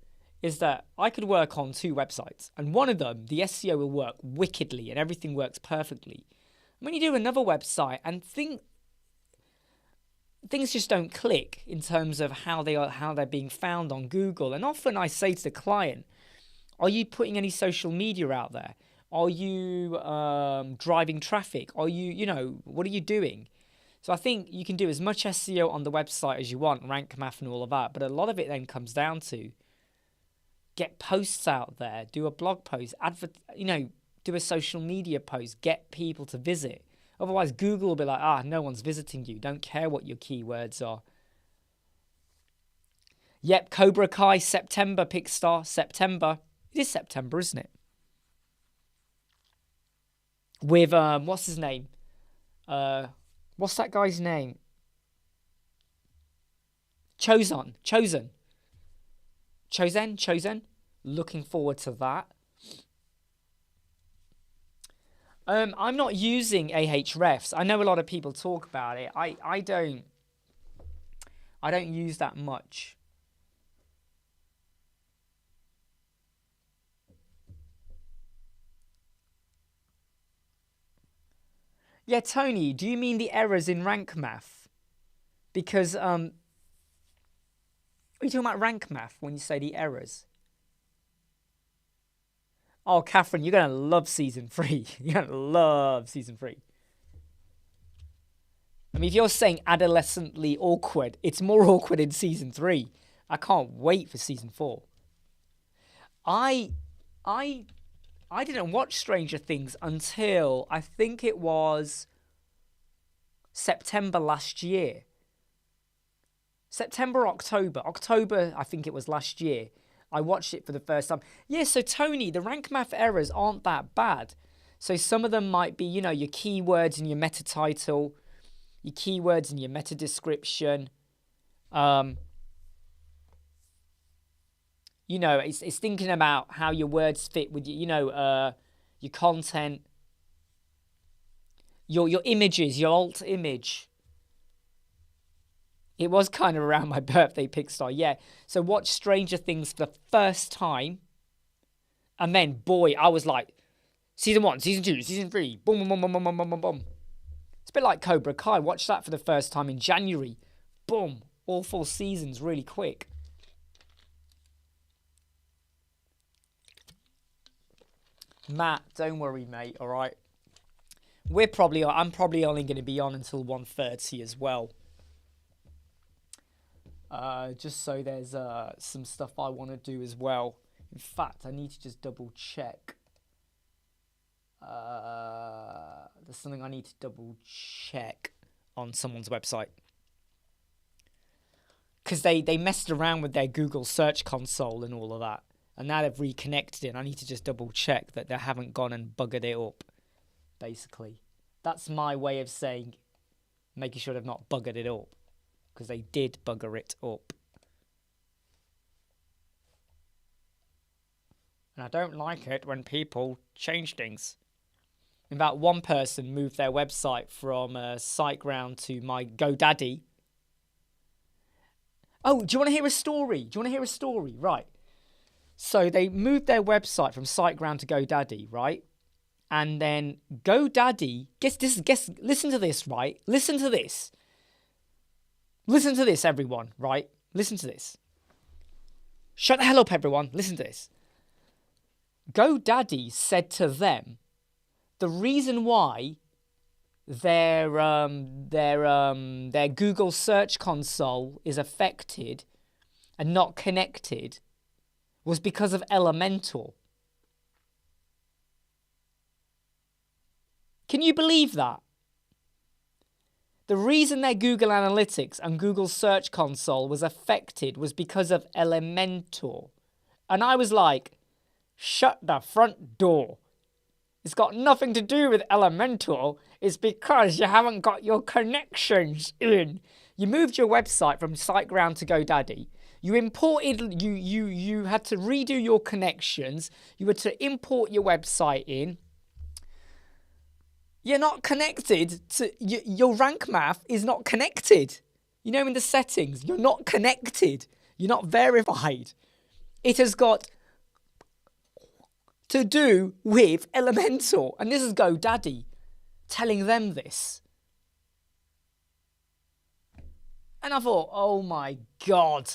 [SPEAKER 1] is that I could work on 2 websites, and one of them, the SEO will work wickedly and everything works perfectly. When you do another website and things just don't click in terms of how they're being found on Google. And often I say to the client, are you putting any social media out there? Are you driving traffic? Are you, what are you doing? So I think you can do as much SEO on the website as you want, rank math and all of that. But a lot of it then comes down to get posts out there, do a blog post, do a social media post, get people to visit. Otherwise, Google will be like, no one's visiting you. Don't care what your keywords are. Yep, Cobra Kai, September, Pickstar, September. It is September, isn't it? With, what's his name? What's that guy's name? Chosen. Looking forward to that. I'm not using Ahrefs. I know a lot of people talk about it. I don't use that much. Yeah, Tony, do you mean the errors in rank math? Because are you talking about rank math when you say the errors? Oh, Catherine, you're going to love Season 3. You're going to love Season 3. I mean, if you're saying adolescently awkward, it's more awkward in Season 3. I can't wait for Season 4. I didn't watch Stranger Things until I think it was September last year. September, October. October, I think it was last year. I watched it for the first time. Yeah, so Tony, the rank math errors aren't that bad. So some of them might be, your keywords in your meta title, your keywords in your meta description. It's thinking about how your words fit with your content, your images, your alt image. It was kind of around my birthday, Pickstar, yeah. So watch Stranger Things for the first time. And then, boy, I was like, Season 1, Season 2, Season 3, boom, boom, boom, boom, boom, boom, boom, boom. It's a bit like Cobra Kai. Watch that for the first time in January. Boom, all 4 seasons really quick. Matt, don't worry, mate, all right? I'm probably only going to be on until 1:30 as well. Just so there's some stuff I want to do as well. In fact, I need to just double check. There's something I need to double check on someone's website. Because they messed around with their Google Search Console and all of that. And now they've reconnected it. And I need to just double check that they haven't gone and buggered it up. Basically. That's my way of saying, making sure they've not buggered it up. Because they did bugger it up. And I don't like it when people change things. In fact, one person moved their website from SiteGround to my GoDaddy. Oh, do you want to hear a story? Right. So they moved their website from SiteGround to GoDaddy, right? And then GoDaddy, listen to this, right? Listen to this. Listen to this, everyone, right? Listen to this. Shut the hell up, everyone. Listen to this. GoDaddy said to them, the reason why their Google Search Console is affected and not connected was because of Elementor. Can you believe that? The reason their Google Analytics and Google Search Console was affected was because of Elementor. And I was like, shut the front door. It's got nothing to do with Elementor. It's because you haven't got your connections in. You moved your website from SiteGround to GoDaddy. You imported, you had to redo your connections. You had to import your website in. You're not connected to your rank math is not connected. You know, in the settings, you're not connected. You're not verified. It has got to do with Elementor. And this is GoDaddy telling them this. And I thought, oh my God.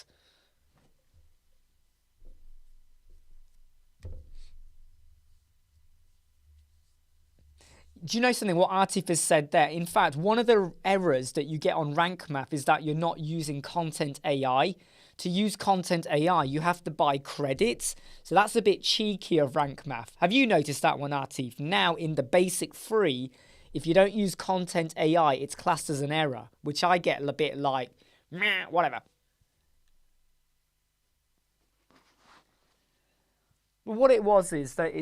[SPEAKER 1] Do you know something? What Atif has said there? In fact, one of the errors that you get on rank math is that you're not using Content AI. To use Content AI, you have to buy credits. So that's a bit cheeky of rank math. Have you noticed that one, Atif? Now, in the basic free, if you don't use Content AI, it's classed as an error, which I get a bit like, meh, whatever. But what it was is that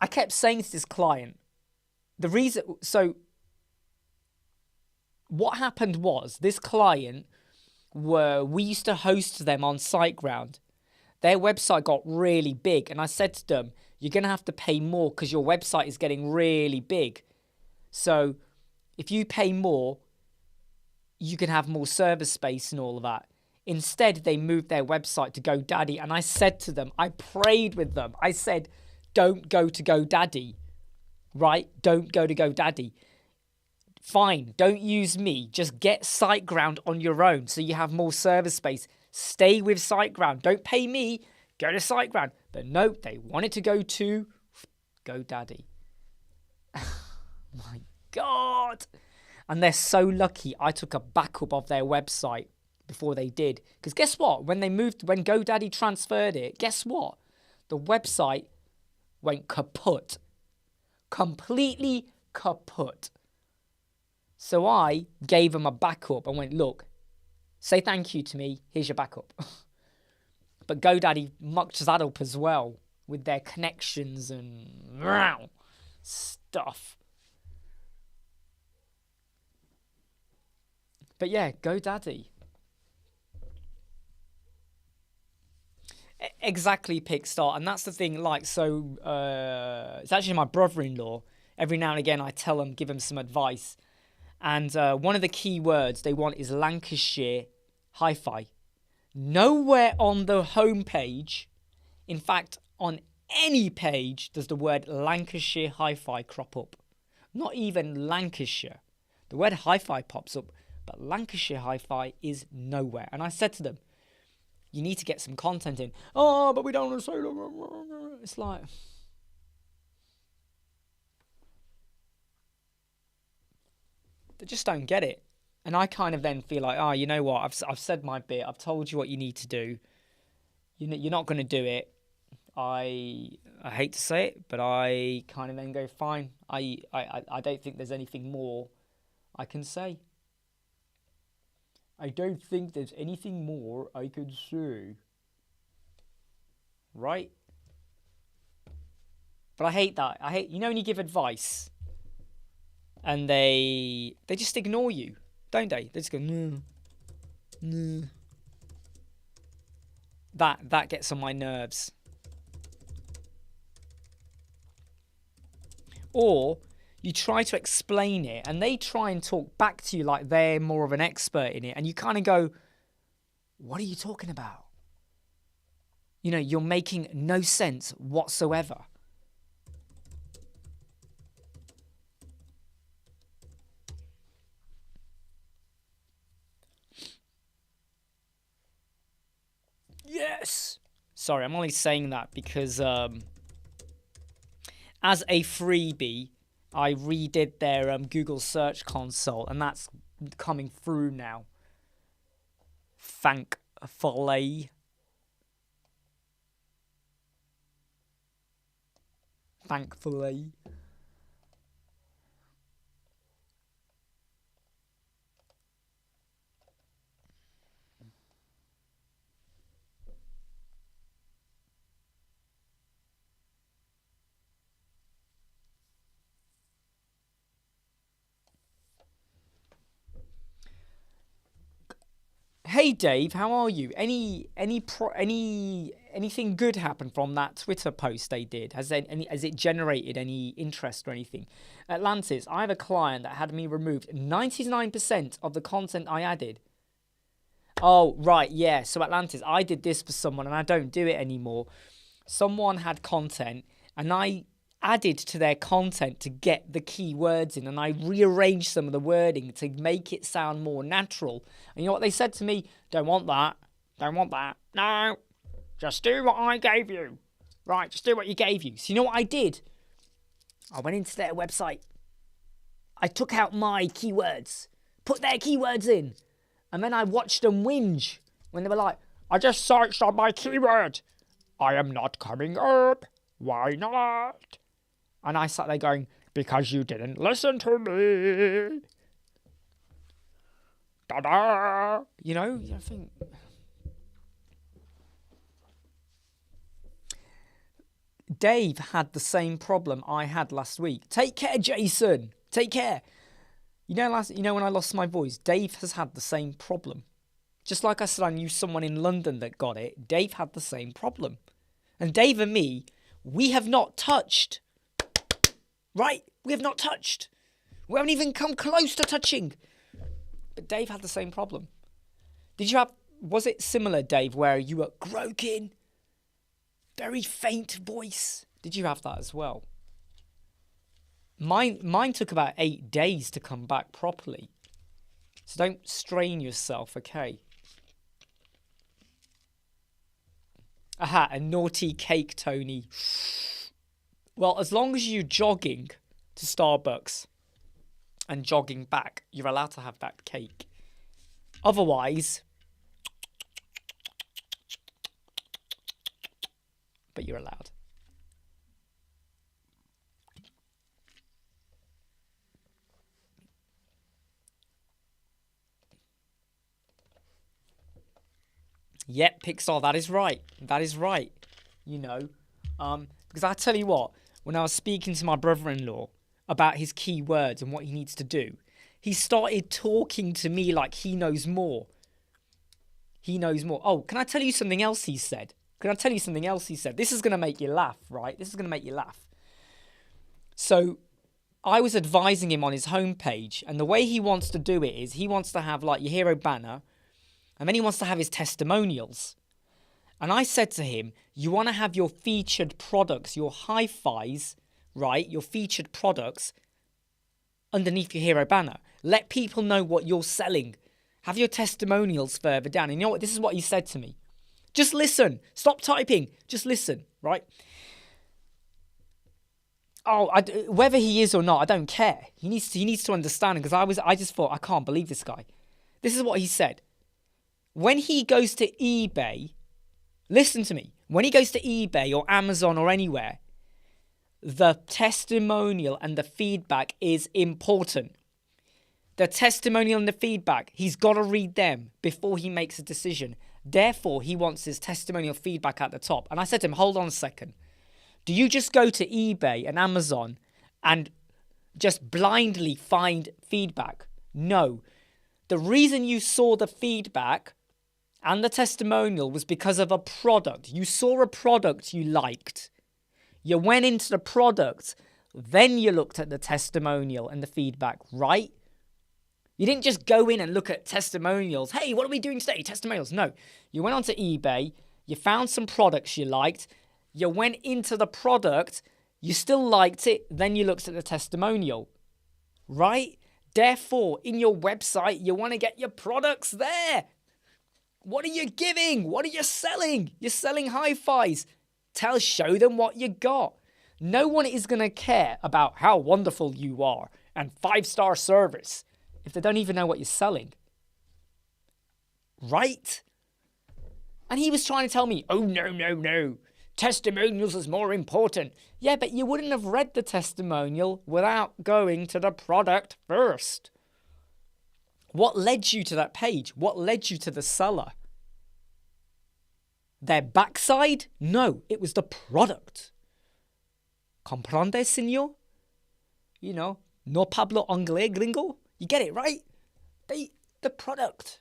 [SPEAKER 1] I kept saying to this client, the reason, so what happened was this client we used to host them on SiteGround. Their website got really big. And I said to them, you're going to have to pay more because your website is getting really big. So if you pay more, you can have more server space and all of that. Instead, they moved their website to GoDaddy. And I said to them, I prayed with them. I said, don't go to GoDaddy, right? Don't go to GoDaddy. Fine, don't use me. Just get SiteGround on your own so you have more server space. Stay with SiteGround. Don't pay me. Go to SiteGround. But no, they wanted to go to GoDaddy. My God. And they're so lucky I took a backup of their website before they did. Because guess what? When GoDaddy transferred it, guess what? The website went kaput. Completely kaput. So I gave them a backup and went, look, say thank you to me. Here's your backup. But GoDaddy mucked that up as well with their connections and stuff. But yeah, GoDaddy. Exactly, Pickstart. And that's the thing, like, so it's actually my brother-in-law. Every now and again, I tell him, give him some advice. And one of the key words they want is Lancashire Hi-Fi. Nowhere on the homepage, in fact, on any page, does the word Lancashire Hi-Fi crop up. Not even Lancashire. The word Hi-Fi pops up, but Lancashire Hi-Fi is nowhere. And I said to them, you need to get some content in. Oh, but we don't want to say that. It's like... They just don't get it. And I kind of then feel like, oh, you know what? I've said my bit. I've told you what you need to do. You're not going to do it. I hate to say it, but I kind of then go, fine. I don't think there's anything more I can say. I don't think there's anything more I could say. Right? But I hate that. You know when you give advice and they just ignore you, don't they? They just go, no. That gets on my nerves. Or you try to explain it and they try and talk back to you like they're more of an expert in it. And you kind of go, what are you talking about? You know, you're making no sense whatsoever. Yes. Sorry, I'm only saying that because as a freebie, I redid their Google Search Console, and that's coming through now. Thankfully. Hey Dave, how are you? Any anything good happen from that Twitter post they did? Has it generated any interest or anything? Atlantis, I have a client that had me removed 99% of the content I added. Oh, right, yeah. So Atlantis, I did this for someone and I don't do it anymore. Someone had content and I added to their content to get the keywords in, and I rearranged some of the wording to make it sound more natural. And you know what they said to me? Don't want that. Don't want that. No. Just do what I gave you. Right, just do what you gave you. So you know what I did? I went into their website. I took out my keywords, put their keywords in, and then I watched them whinge when they were like, I just searched on my keyword. I am not coming up. Why not? And I sat there going, because you didn't listen to me. Ta-da! You know, I think... Dave had the same problem I had last week. Take care, Jason. Take care. You know when I lost my voice, Dave has had the same problem. Just like I said, I knew someone in London that got it. Dave had the same problem. And Dave and me, we have not touched. Right? We have not touched. We haven't even come close to touching. But Dave had the same problem. Was it similar, Dave, where you were croaking? Very faint voice. Did you have that as well? Mine took about 8 days to come back properly. So don't strain yourself, okay? Aha, a naughty cake, Tony. Well, as long as you're jogging to Starbucks and jogging back, you're allowed to have that cake. Otherwise, but you're allowed. Yep, Pixar, that is right. That is right. You know, because I tell you what, when I was speaking to my brother-in-law about his keywords and what he needs to do, he started talking to me like he knows more. He knows more. Oh, can I tell you something else he said? This is going to make you laugh, right? This is going to make you laugh. So I was advising him on his homepage, and the way he wants to do it is he wants to have like your hero banner, and then he wants to have his testimonials. And I said to him, you want to have your featured products, your hi-fis, right? Your featured products underneath your hero banner. Let people know what you're selling. Have your testimonials further down. And you know what? This is what he said to me. Just listen. Stop typing. Just listen, right? Oh, whether he is or not, I don't care. He needs to understand, because I just thought, I can't believe this guy. This is what he said. When he goes to eBay, listen to me. When he goes to eBay or Amazon or anywhere, the testimonial and the feedback is important. The testimonial and the feedback, he's got to read them before he makes a decision. Therefore, he wants his testimonial feedback at the top. And I said to him, hold on a second. Do you just go to eBay and Amazon and just blindly find feedback? No. The reason you saw the feedback and the testimonial was because of a product. You saw a product you liked. You went into the product, then you looked at the testimonial and the feedback, right? You didn't just go in and look at testimonials. Hey, what are we doing today? Testimonials. No. You went onto eBay, you found some products you liked, you went into the product, you still liked it, then you looked at the testimonial, right? Therefore, in your website, you want to get your products there. What are you giving? What are you selling? You're selling hi-fis. Show them what you got. No one is going to care about how wonderful you are and 5-star service if they don't even know what you're selling. Right? And he was trying to tell me, oh, no. Testimonials is more important. Yeah, but you wouldn't have read the testimonial without going to the product first. What led you to that page? What led you to the seller? Their backside? No, it was the product. Comprende, señor? You know, no Pablo Anglais, gringo? You get it, right? The product.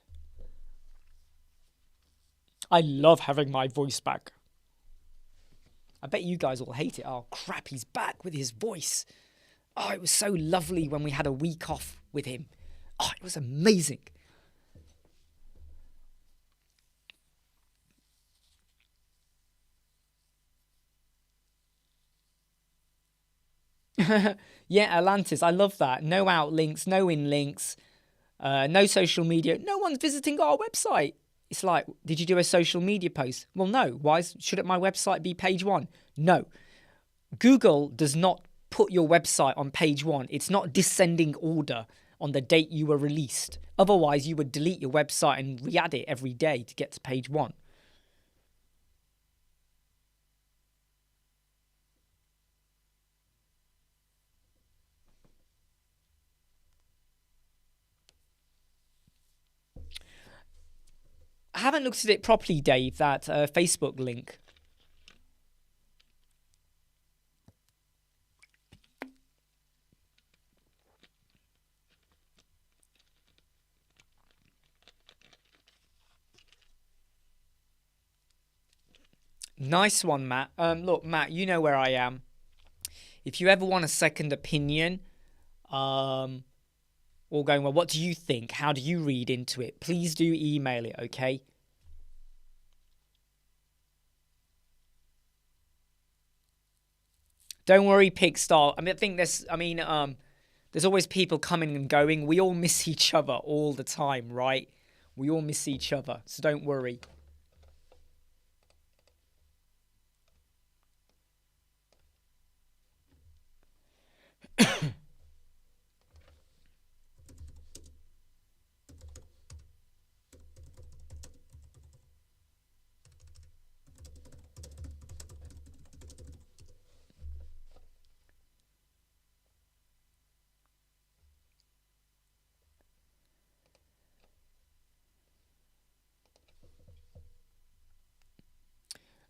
[SPEAKER 1] I love having my voice back. I bet you guys all hate it. Oh, crap, he's back with his voice. Oh, it was so lovely when we had a week off with him. Oh, it was amazing. Yeah, Atlantis, I love that. No outlinks, no inlinks, no social media. No one's visiting our website. It's like, did you do a social media post? Well, no. Why shouldn't my website be page 1? No. Google does not put your website on page 1. It's not descending order on the date you were released. Otherwise, you would delete your website and re-add it every day to get to page 1. I haven't looked at it properly, Dave, that Facebook link. Nice one, Matt. Look, Matt, you know where I am. If you ever want a second opinion, or going, well, what do you think? How do you read into it? Please do email it, okay? Don't worry, Pigstar. I mean, I think there's always people coming and going. We all miss each other all the time, right? We all miss each other, so don't worry.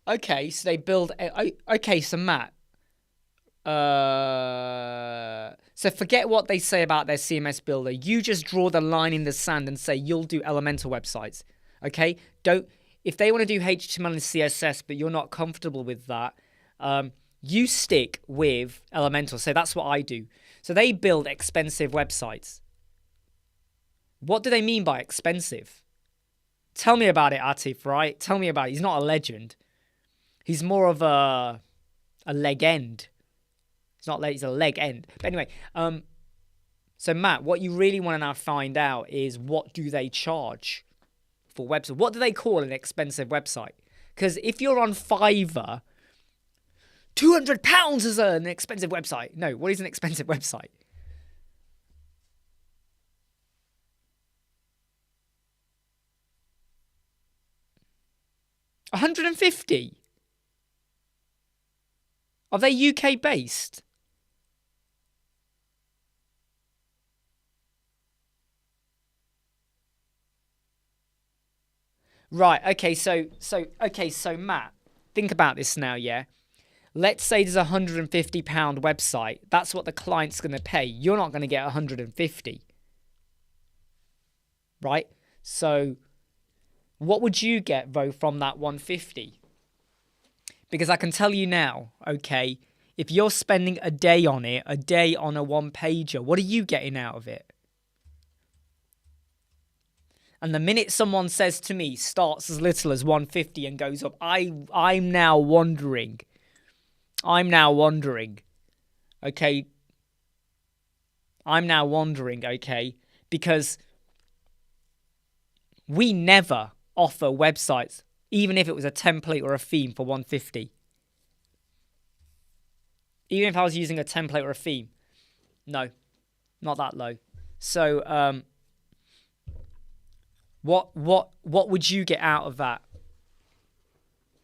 [SPEAKER 1] Okay, so they build. Okay, so Matt. So forget what they say about their CMS builder. You just draw the line in the sand and say you'll do Elementor websites. Okay? Don't. If they want to do HTML and CSS, but you're not comfortable with that, you stick with Elementor. So that's what I do. So they build expensive websites. What do they mean by expensive? Tell me about it, Atif, right? Tell me about it. He's not a legend. He's more of a leg end. He's a leg end. But anyway, so Matt, what you really want to now find out is what do they charge for website? What do they call an expensive website? Because if you're on Fiverr, £200 is an expensive website. No, what is an expensive website? $150. Are they UK based? Right. Okay. So Matt, think about this now. Yeah. Let's say there's £150 website. That's what the client's going to pay. You're not going to get 150. Right. So what would you get though from that 150? Because I can tell you now, okay, if you're spending a day on it, a day on a one-pager, what are you getting out of it? And the minute someone says to me, starts as little as 150 and goes up, I'm now wondering, okay? I'm now wondering, okay? Because we never offer websites, even if it was a template or a theme, for 150. Even if I was using a template or a theme. No, not that low. So, what would you get out of that?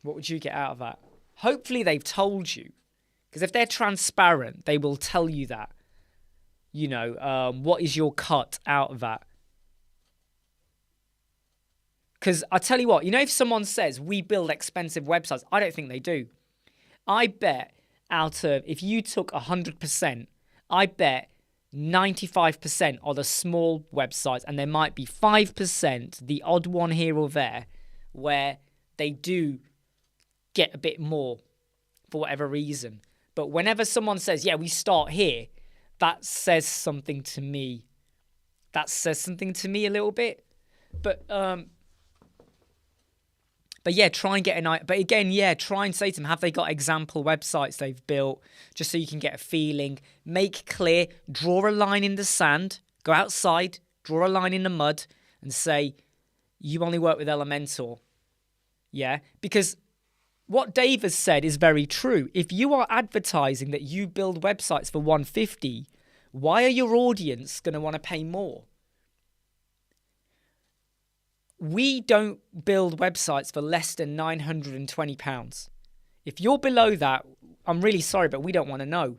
[SPEAKER 1] What would you get out of that? Hopefully they've told you. Because if they're transparent, they will tell you that. You know, what is your cut out of that? Because I tell you what, you know, if someone says we build expensive websites, I don't think they do. I bet out of, if you took 100%, I bet 95% are the small websites, and there might be 5%, the odd one here or there, where they do get a bit more for whatever reason. But whenever someone says, yeah, we start here, that says something to me. That says something to me a little bit. But yeah, try and get an idea. But again, yeah, try and say to them, have they got example websites they've built, just so you can get a feeling. Make clear, draw a line in the sand, go outside, draw a line in the mud, and say, you only work with Elementor. Yeah, because what Dave has said is very true. If you are advertising that you build websites for $150, why are your audience going to want to pay more? We don't build websites for less than £920. If you're below that, I'm really sorry, but we don't want to know.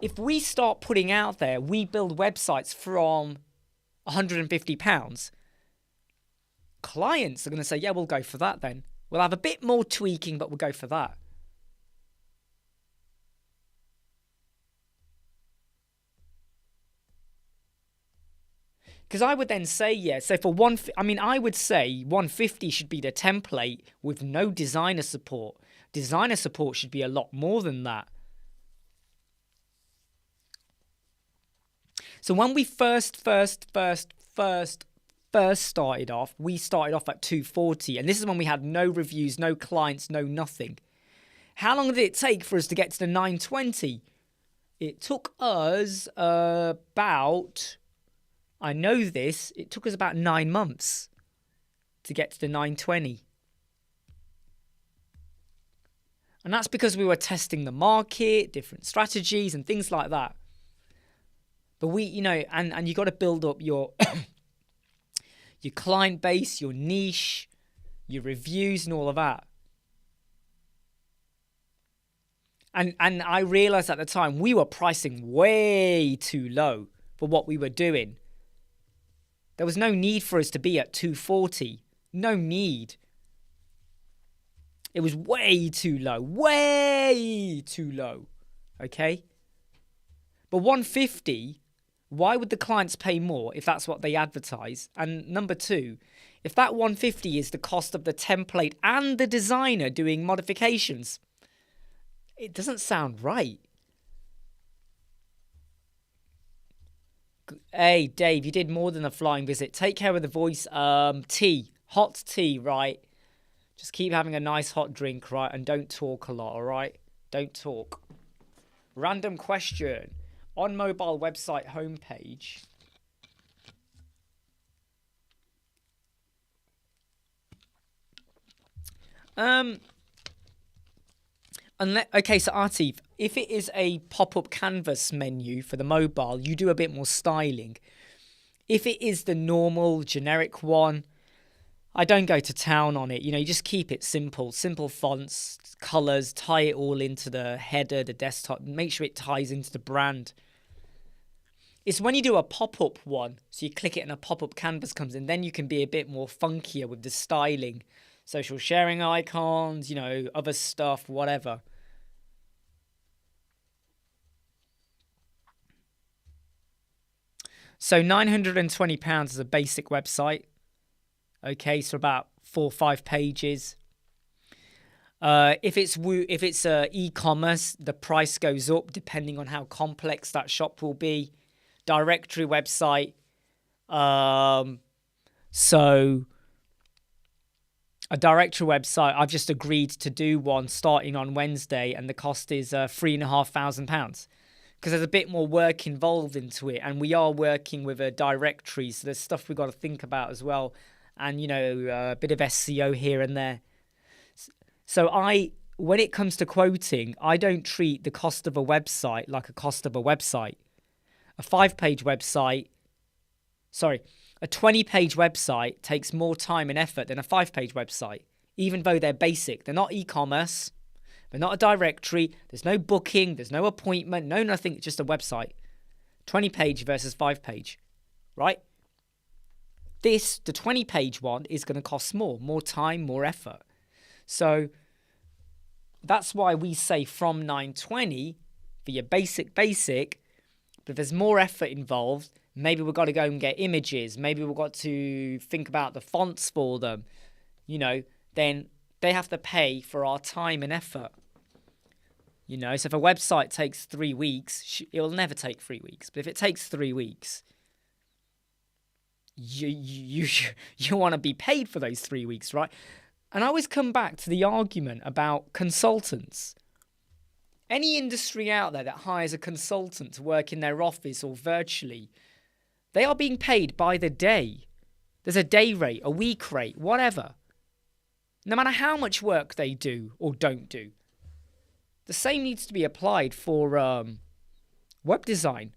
[SPEAKER 1] If we start putting out there, we build websites from £150, clients are going to say, yeah, we'll go for that then. We'll have a bit more tweaking, but we'll go for that. Because I would then say, yeah, so for I would say 150 should be the template with no designer support. Designer support should be a lot more than that. So when we first started off, we started off at 240, and this is when we had no reviews, no clients, no nothing. How long did it take for us to get to the 920? It took us about, I know this, it took us about 9 months to get to the 920. And that's because we were testing the market, different strategies and things like that. But we, and you got to build up your your client base, your niche, your reviews and all of that. And I realized at the time we were pricing way too low for what we were doing. There was no need for us to be at 240. No need. It was way too low. Way too low. Okay? But 150, why would the clients pay more if that's what they advertise? And number two, if that 150 is the cost of the template and the designer doing modifications, it doesn't sound right. Hey, Dave, you did more than a flying visit. Take care of the voice. Tea. Hot tea, right? Just keep having a nice hot drink, right? And don't talk a lot, all right? Don't talk. Random question. On mobile website homepage, okay, so Atif, if it is a pop-up canvas menu for the mobile, you do a bit more styling. If it is the normal generic one, I don't go to town on it. You just keep it simple. Simple fonts, colors, tie it all into the header, the desktop. Make sure it ties into the brand. It's when you do a pop-up one, so you click it and a pop-up canvas comes in, then you can be a bit more funkier with the styling. Social sharing icons, other stuff, whatever. So £920 is a basic website. Okay, so about 4 or 5 pages. If it's e-commerce, the price goes up depending on how complex that shop will be. Directory website. So a directory website, I've just agreed to do one starting on Wednesday, and the cost is £3,500 because there's a bit more work involved into it, and we are working with a directory, so there's stuff we've got to think about as well, and a bit of SEO here and there. So when it comes to quoting, I don't treat the cost of a website like a cost of a website. A 5-page website, a 20-page website takes more time and effort than a 5-page website, even though they're basic. They're not e-commerce. They're not a directory. There's no booking. There's no appointment. No nothing. It's just a website. 20-page versus 5-page, right? The 20-page one is going to cost more time, more effort. So that's why we say from 920 for your basic. But if there's more effort involved, maybe we've got to go and get images. Maybe we've got to think about the fonts for them. Then they have to pay for our time and effort. You know, so if a website takes 3 weeks, it will never take 3 weeks. But if it takes 3 weeks, you want to be paid for those 3 weeks, right? And I always come back to the argument about consultants. Any industry out there that hires a consultant to work in their office or virtually, they are being paid by the day. There's a day rate, a week rate, whatever. No matter how much work they do or don't do. The same needs to be applied for web design.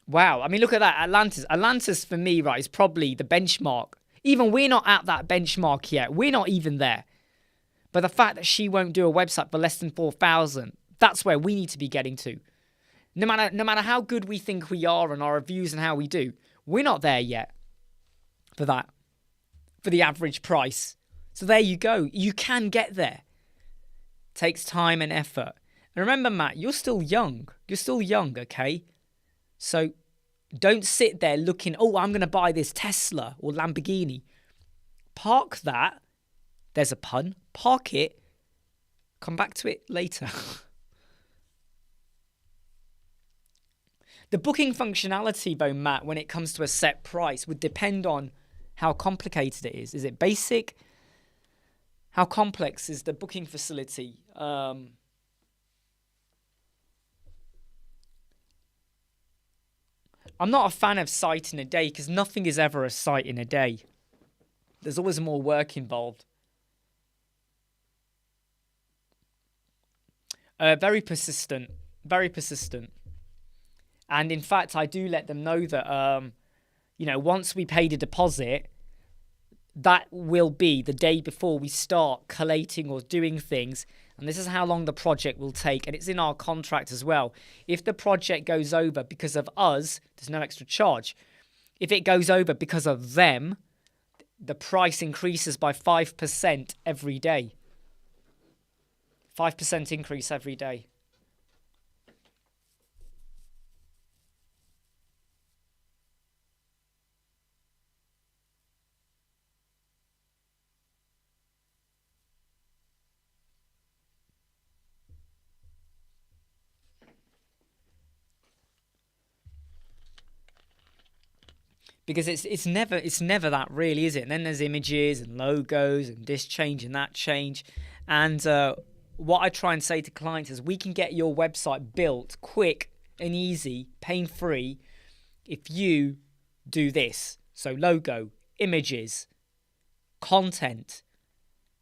[SPEAKER 1] Wow, I mean, look at that, Atlantis. Atlantis, for me, right, is probably the benchmark. Even we're not at that benchmark yet. We're not even there. But the fact that she won't do a website for less than 4,000, that's where we need to be getting to. No matter how good we think we are and our reviews and how we do, we're not there yet for that, for the average price. So there you go. You can get there. Takes time and effort. And remember, Matt, you're still young. You're still young, okay? So don't sit there looking, oh, I'm going to buy this Tesla or Lamborghini. Park that. There's a pun. Park it. Come back to it later. The booking functionality, though, Matt, when it comes to a set price, would depend on how complicated it is. Is it basic? How complex is the booking facility? I'm not a fan of site in a day because nothing is ever a site in a day. There's always more work involved. Very persistent. Very persistent. And in fact, I do let them know that, once we paid a deposit, that will be the day before we start collating or doing things. And this is how long the project will take. And it's in our contract as well. If the project goes over because of us, there's no extra charge. If it goes over because of them, the price increases by 5% every day. 5% increase every day. Because it's never that really, is it? And then there's images and logos and this change and that change. And what I try and say to clients is we can get your website built quick and easy, pain-free, if you do this. So logo, images, content.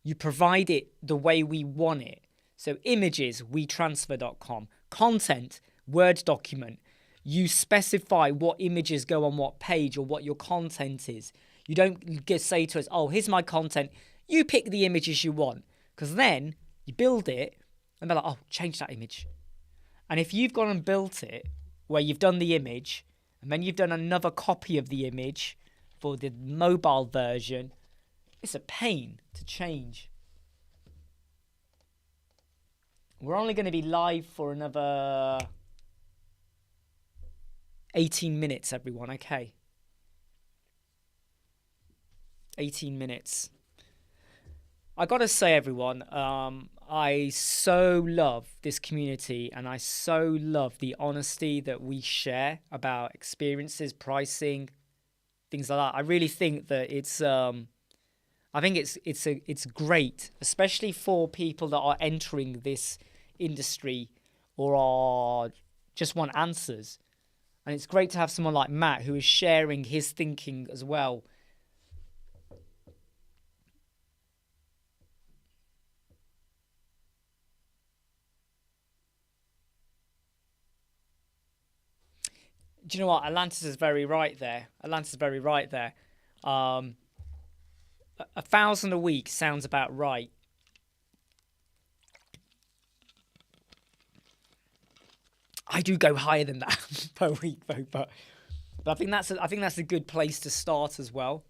[SPEAKER 1] You provide it the way we want it. So images, wetransfer.com. Content, Word document. You specify what images go on what page or what your content is. You don't say to us, oh, here's my content. You pick the images you want. Because then you build it and they're like, oh, change that image. And if you've gone and built it where you've done the image and then you've done another copy of the image for the mobile version, it's a pain to change. We're only going to be live for another 18 minutes, everyone, okay? 18 minutes. I gotta say, everyone, I so love this community and I so love the honesty that we share about experiences, pricing, things like that. I really think that it's great, especially for people that are entering this industry or are just want answers. And it's great to have someone like Matt who is sharing his thinking as well. Do you know what? Atlantis is very right there. 1,000 a week sounds about right. I do go higher than that per week, though, but I think that's a good place to start as well.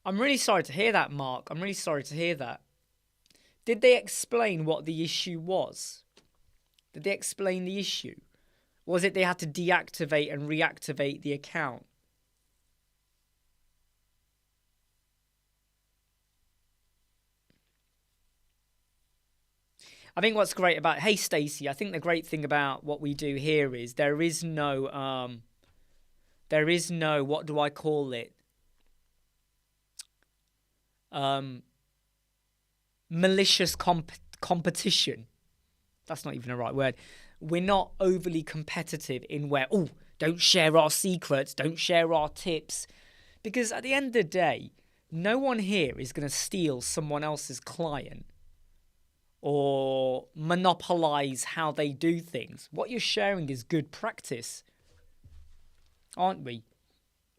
[SPEAKER 1] I'm really sorry to hear that, Mark. I'm really sorry to hear that. Did they explain what the issue was? Did they explain the issue? Was it they had to deactivate and reactivate the account? I think what's great about, hey Stacey, I think the great thing about what we do here is there is no, what do I call it? Malicious competition. That's not even the right word. We're not overly competitive in where, oh, don't share our secrets, don't share our tips. Because at the end of the day, no one here is going to steal someone else's client or monopolize how they do things. What you're sharing is good practice, aren't we?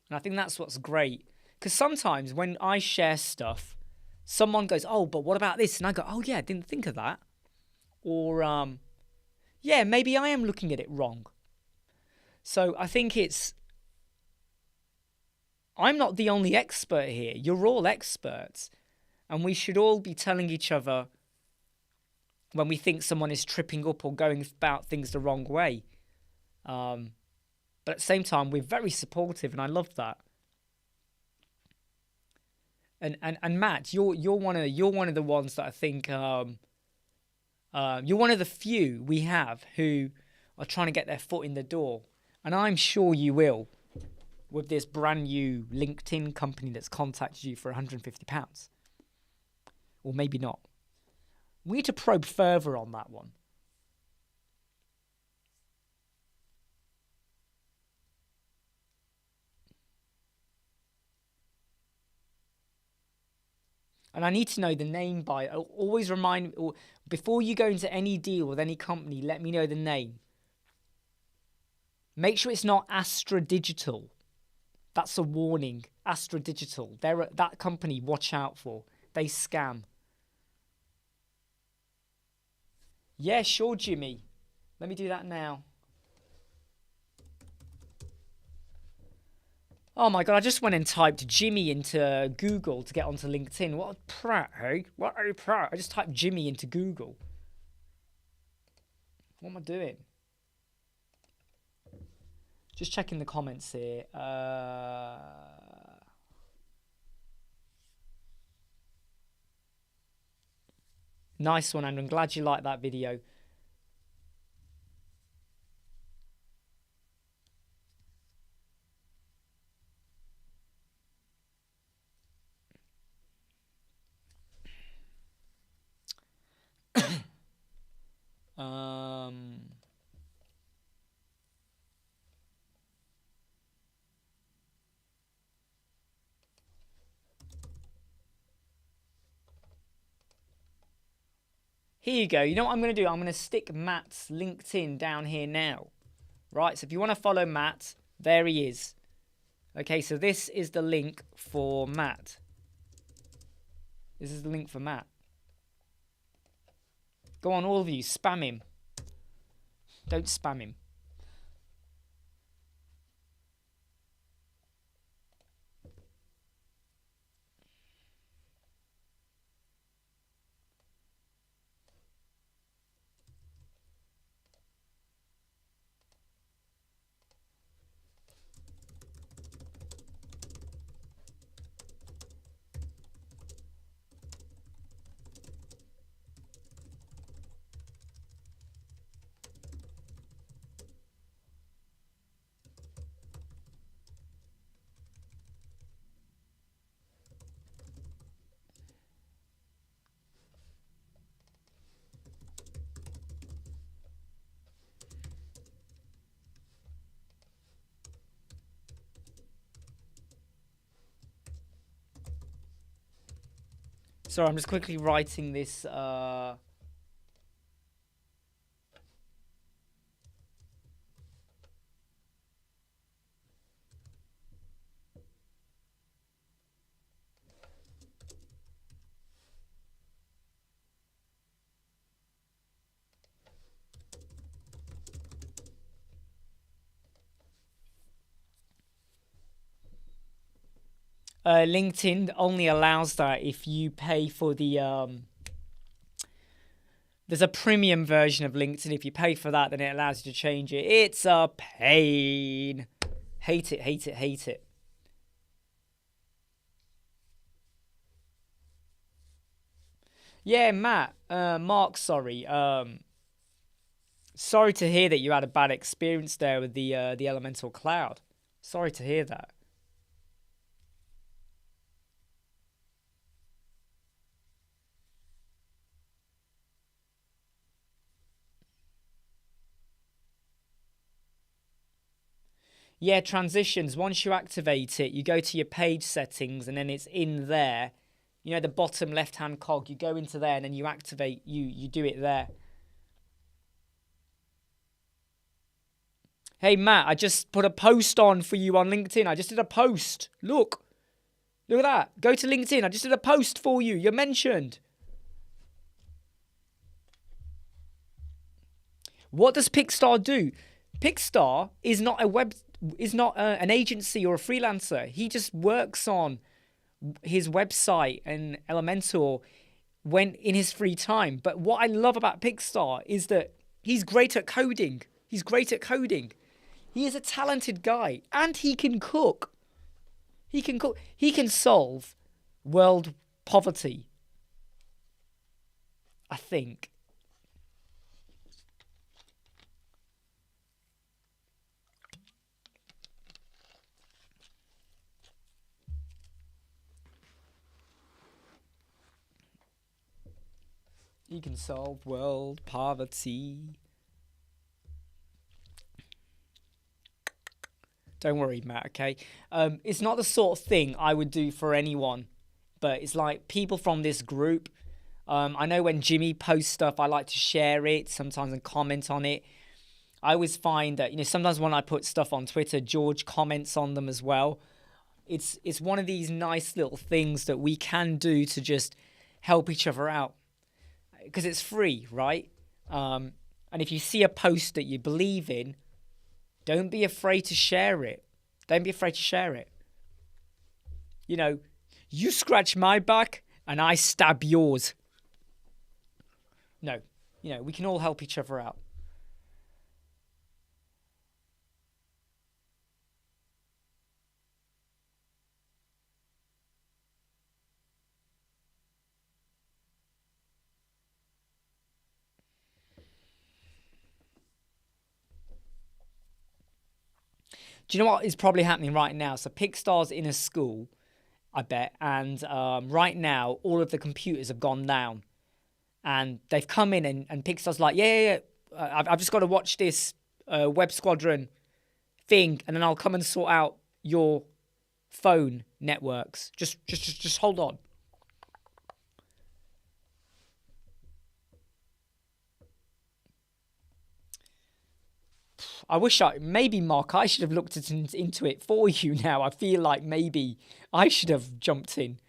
[SPEAKER 1] And I think that's what's great. Because sometimes when I share stuff, someone goes, oh, but what about this? And I go, oh, yeah, I didn't think of that. Or, yeah, maybe I am looking at it wrong. So I think I'm not the only expert here. You're all experts. And we should all be telling each other when we think someone is tripping up or going about things the wrong way. But at the same time, we're very supportive, and I love that. And Matt, you're one of the ones that I think you're one of the few we have who are trying to get their foot in the door, and I'm sure you will with this brand new LinkedIn company that's contacted you for £150, or maybe not. We need to probe further on that one. And I need to know the name by. Always remind, before you go into any deal with any company, let me know the name. Make sure it's not Astra Digital. That's a warning. Astra Digital. That company, watch out for. They scam. Yeah, sure, Jimmy. Let me do that now. Oh my God, I just went and typed Jimmy into Google to get onto LinkedIn. What a prat, hey? What a prat. I just typed Jimmy into Google. What am I doing? Just checking the comments here. Nice one, Andrew. I'm glad you liked that video. Here you go. You know what I'm going to do? I'm going to stick Matt's LinkedIn down here now. Right, so if you want to follow Matt, there he is. Okay, so this is the link for Matt. This is the link for Matt. Go on, all of you, spam him. Don't spam him. Sorry, I'm just quickly writing this. LinkedIn only allows that if you pay for the There's a premium version of LinkedIn. If you pay for that, then it allows you to change it. It's a pain. Hate it, hate it, hate it. Yeah, Matt. Mark, sorry. Sorry to hear that you had a bad experience there with the Elementor Cloud. Sorry to hear that. Yeah, transitions. Once you activate it, you go to your page settings and then it's in there. You know, the bottom left-hand cog. You go into there and then you activate, you do it there. Hey, Matt, I just put a post on for you on LinkedIn. I just did a post. Look. Look at that. Go to LinkedIn. I just did a post for you. You're mentioned. What does Pickstar do? Pickstar is not an agency or a freelancer. He just works on his website and Elementor when in his free time. But what I love about Pickstar is that he's great at coding. He's great at coding. He is a talented guy and he can cook. He can cook. He can solve world poverty, I think. He can solve world poverty. Don't worry, Matt, okay? It's not the sort of thing I would do for anyone, but it's like people from this group. I know when Jimmy posts stuff, I like to share it sometimes and comment on it. I always find that, you know, sometimes when I put stuff on Twitter, George comments on them as well. It's one of these nice little things that we can do to just help each other out. Because it's free, right? And if you see a post that you believe in, don't be afraid to share it. Don't be afraid to share it. You know, you scratch my back and I stab yours. No, you know, we can all help each other out. Do you know what is probably happening right now? So Pickstar's in a school, I bet, and right now all of the computers have gone down, and they've come in and Pickstar's like, yeah. I've just got to watch this Web Squadron thing, and then I'll come and sort out your phone networks. Just hold on. I wish maybe Mark, I should have looked into it for you now. I feel like maybe I should have jumped in.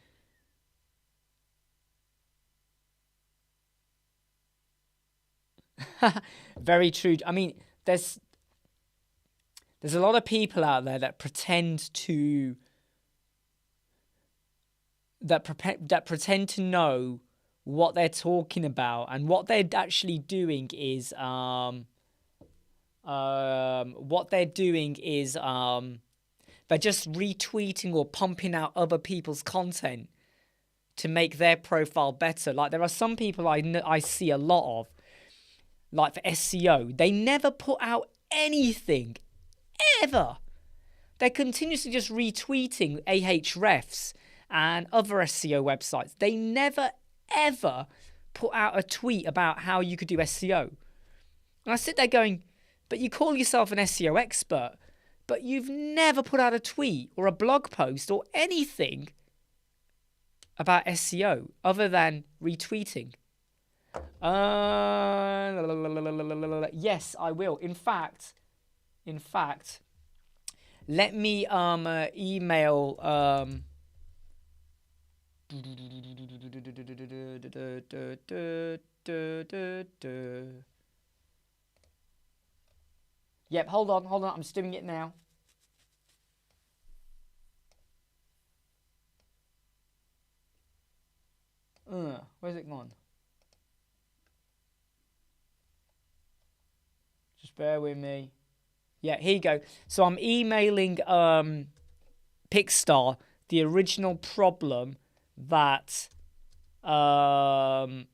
[SPEAKER 1] Very true. I mean, there's a lot of people out there that pretend to pretend to know what they're talking about, and what they're actually doing is they're just retweeting or pumping out other people's content to make their profile better. Like, there are some people I see a lot of, like for SEO, they never put out anything, ever. They're continuously just retweeting Ahrefs and other SEO websites. They never, ever put out a tweet about how you could do SEO. And I sit there going, but you call yourself an SEO expert, but you've never put out a tweet or a blog post or anything about SEO other than retweeting. Yes, I will. In fact, let me email Yep, hold on, I'm just doing it now. Where's it gone? Bear with me. Yeah, here you go. So I'm emailing Pixstar the original problem that that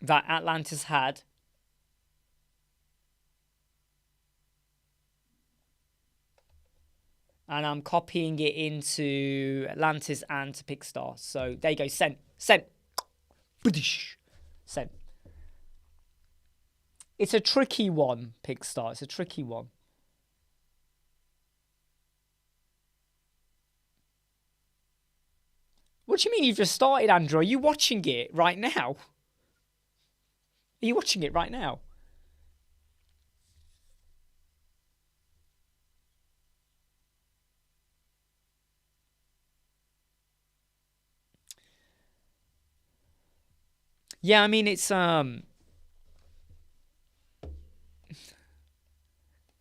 [SPEAKER 1] Atlantis had. And I'm copying it into Atlantis and to Pixstar. So there you go. Sent. Sent. Sent. It's a tricky one, Pixstar. It's a tricky one. What do you mean you've just started, Andrew? Are you watching it right now? Are you watching it right now? Yeah, I mean, it's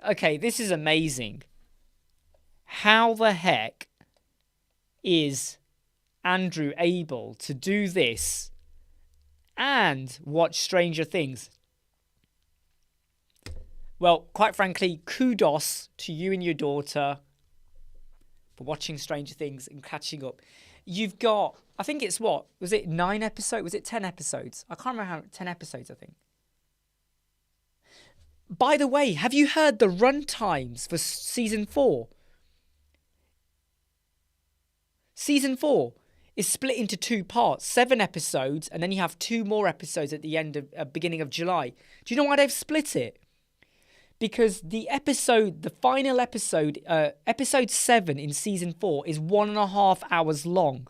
[SPEAKER 1] okay, this is amazing. How the heck is Andrew able to do this and watch Stranger Things? Well, quite frankly, kudos to you and your daughter for watching Stranger Things and catching up. You've got, I think it's what? Was it 9 episodes? Was it 10 episodes? I can't remember how, 10 episodes, I think. By the way, have you heard the run times for season 4? Season 4 is split into 2 parts, 7 episodes, and then you have 2 more episodes at the end of beginning of July. Do you know why they've split it? Because the final episode, episode 7 in season 4 is 1.5 hours long.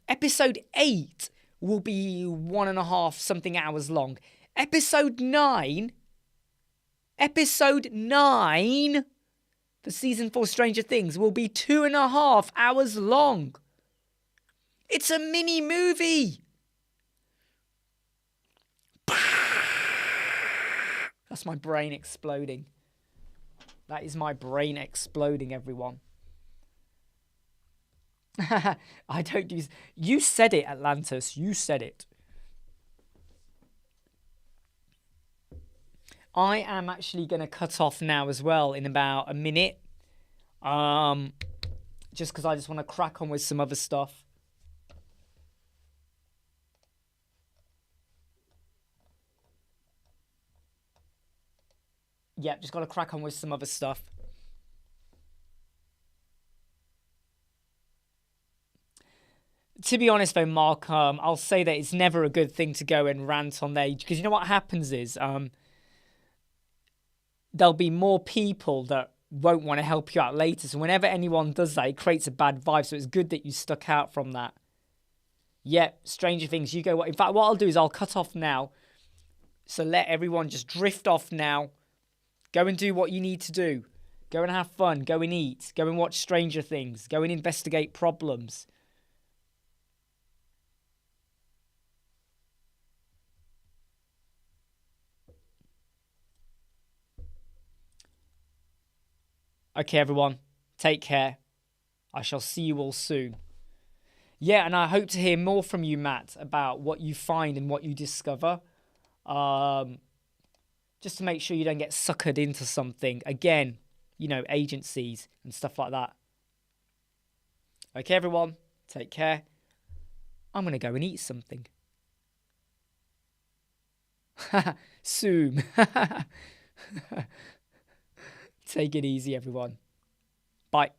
[SPEAKER 1] Episode 8 will be 1.5 something hours long. Episode 9 for season 4 Stranger Things will be 2.5 hours long. It's a mini movie. That's my brain exploding. That is my brain exploding, everyone. I don't use... You said it, Atlantis. You said it. I am actually going to cut off now as well in about a minute. Just because I just want to crack on with some other stuff. Yeah, just got to crack on with some other stuff. To be honest though, Mark, I'll say that it's never a good thing to go and rant on there. Because you know what happens is... there'll be more people that won't want to help you out later. So whenever anyone does that, it creates a bad vibe. So it's good that you stuck out from that. Yeah, Stranger Things, you go. In fact, what I'll do is I'll cut off now. So let everyone just drift off now. Go and do what you need to do. Go and have fun. Go and eat. Go and watch Stranger Things. Go and investigate problems. Okay, everyone. Take care. I shall see you all soon. Yeah, and I hope to hear more from you, Matt, about what you find and what you discover. Just to make sure you don't get suckered into something. Again, you know, agencies and stuff like that. Okay, everyone. Take care. I'm going to go and eat something. Soon. Take it easy, everyone. Bye.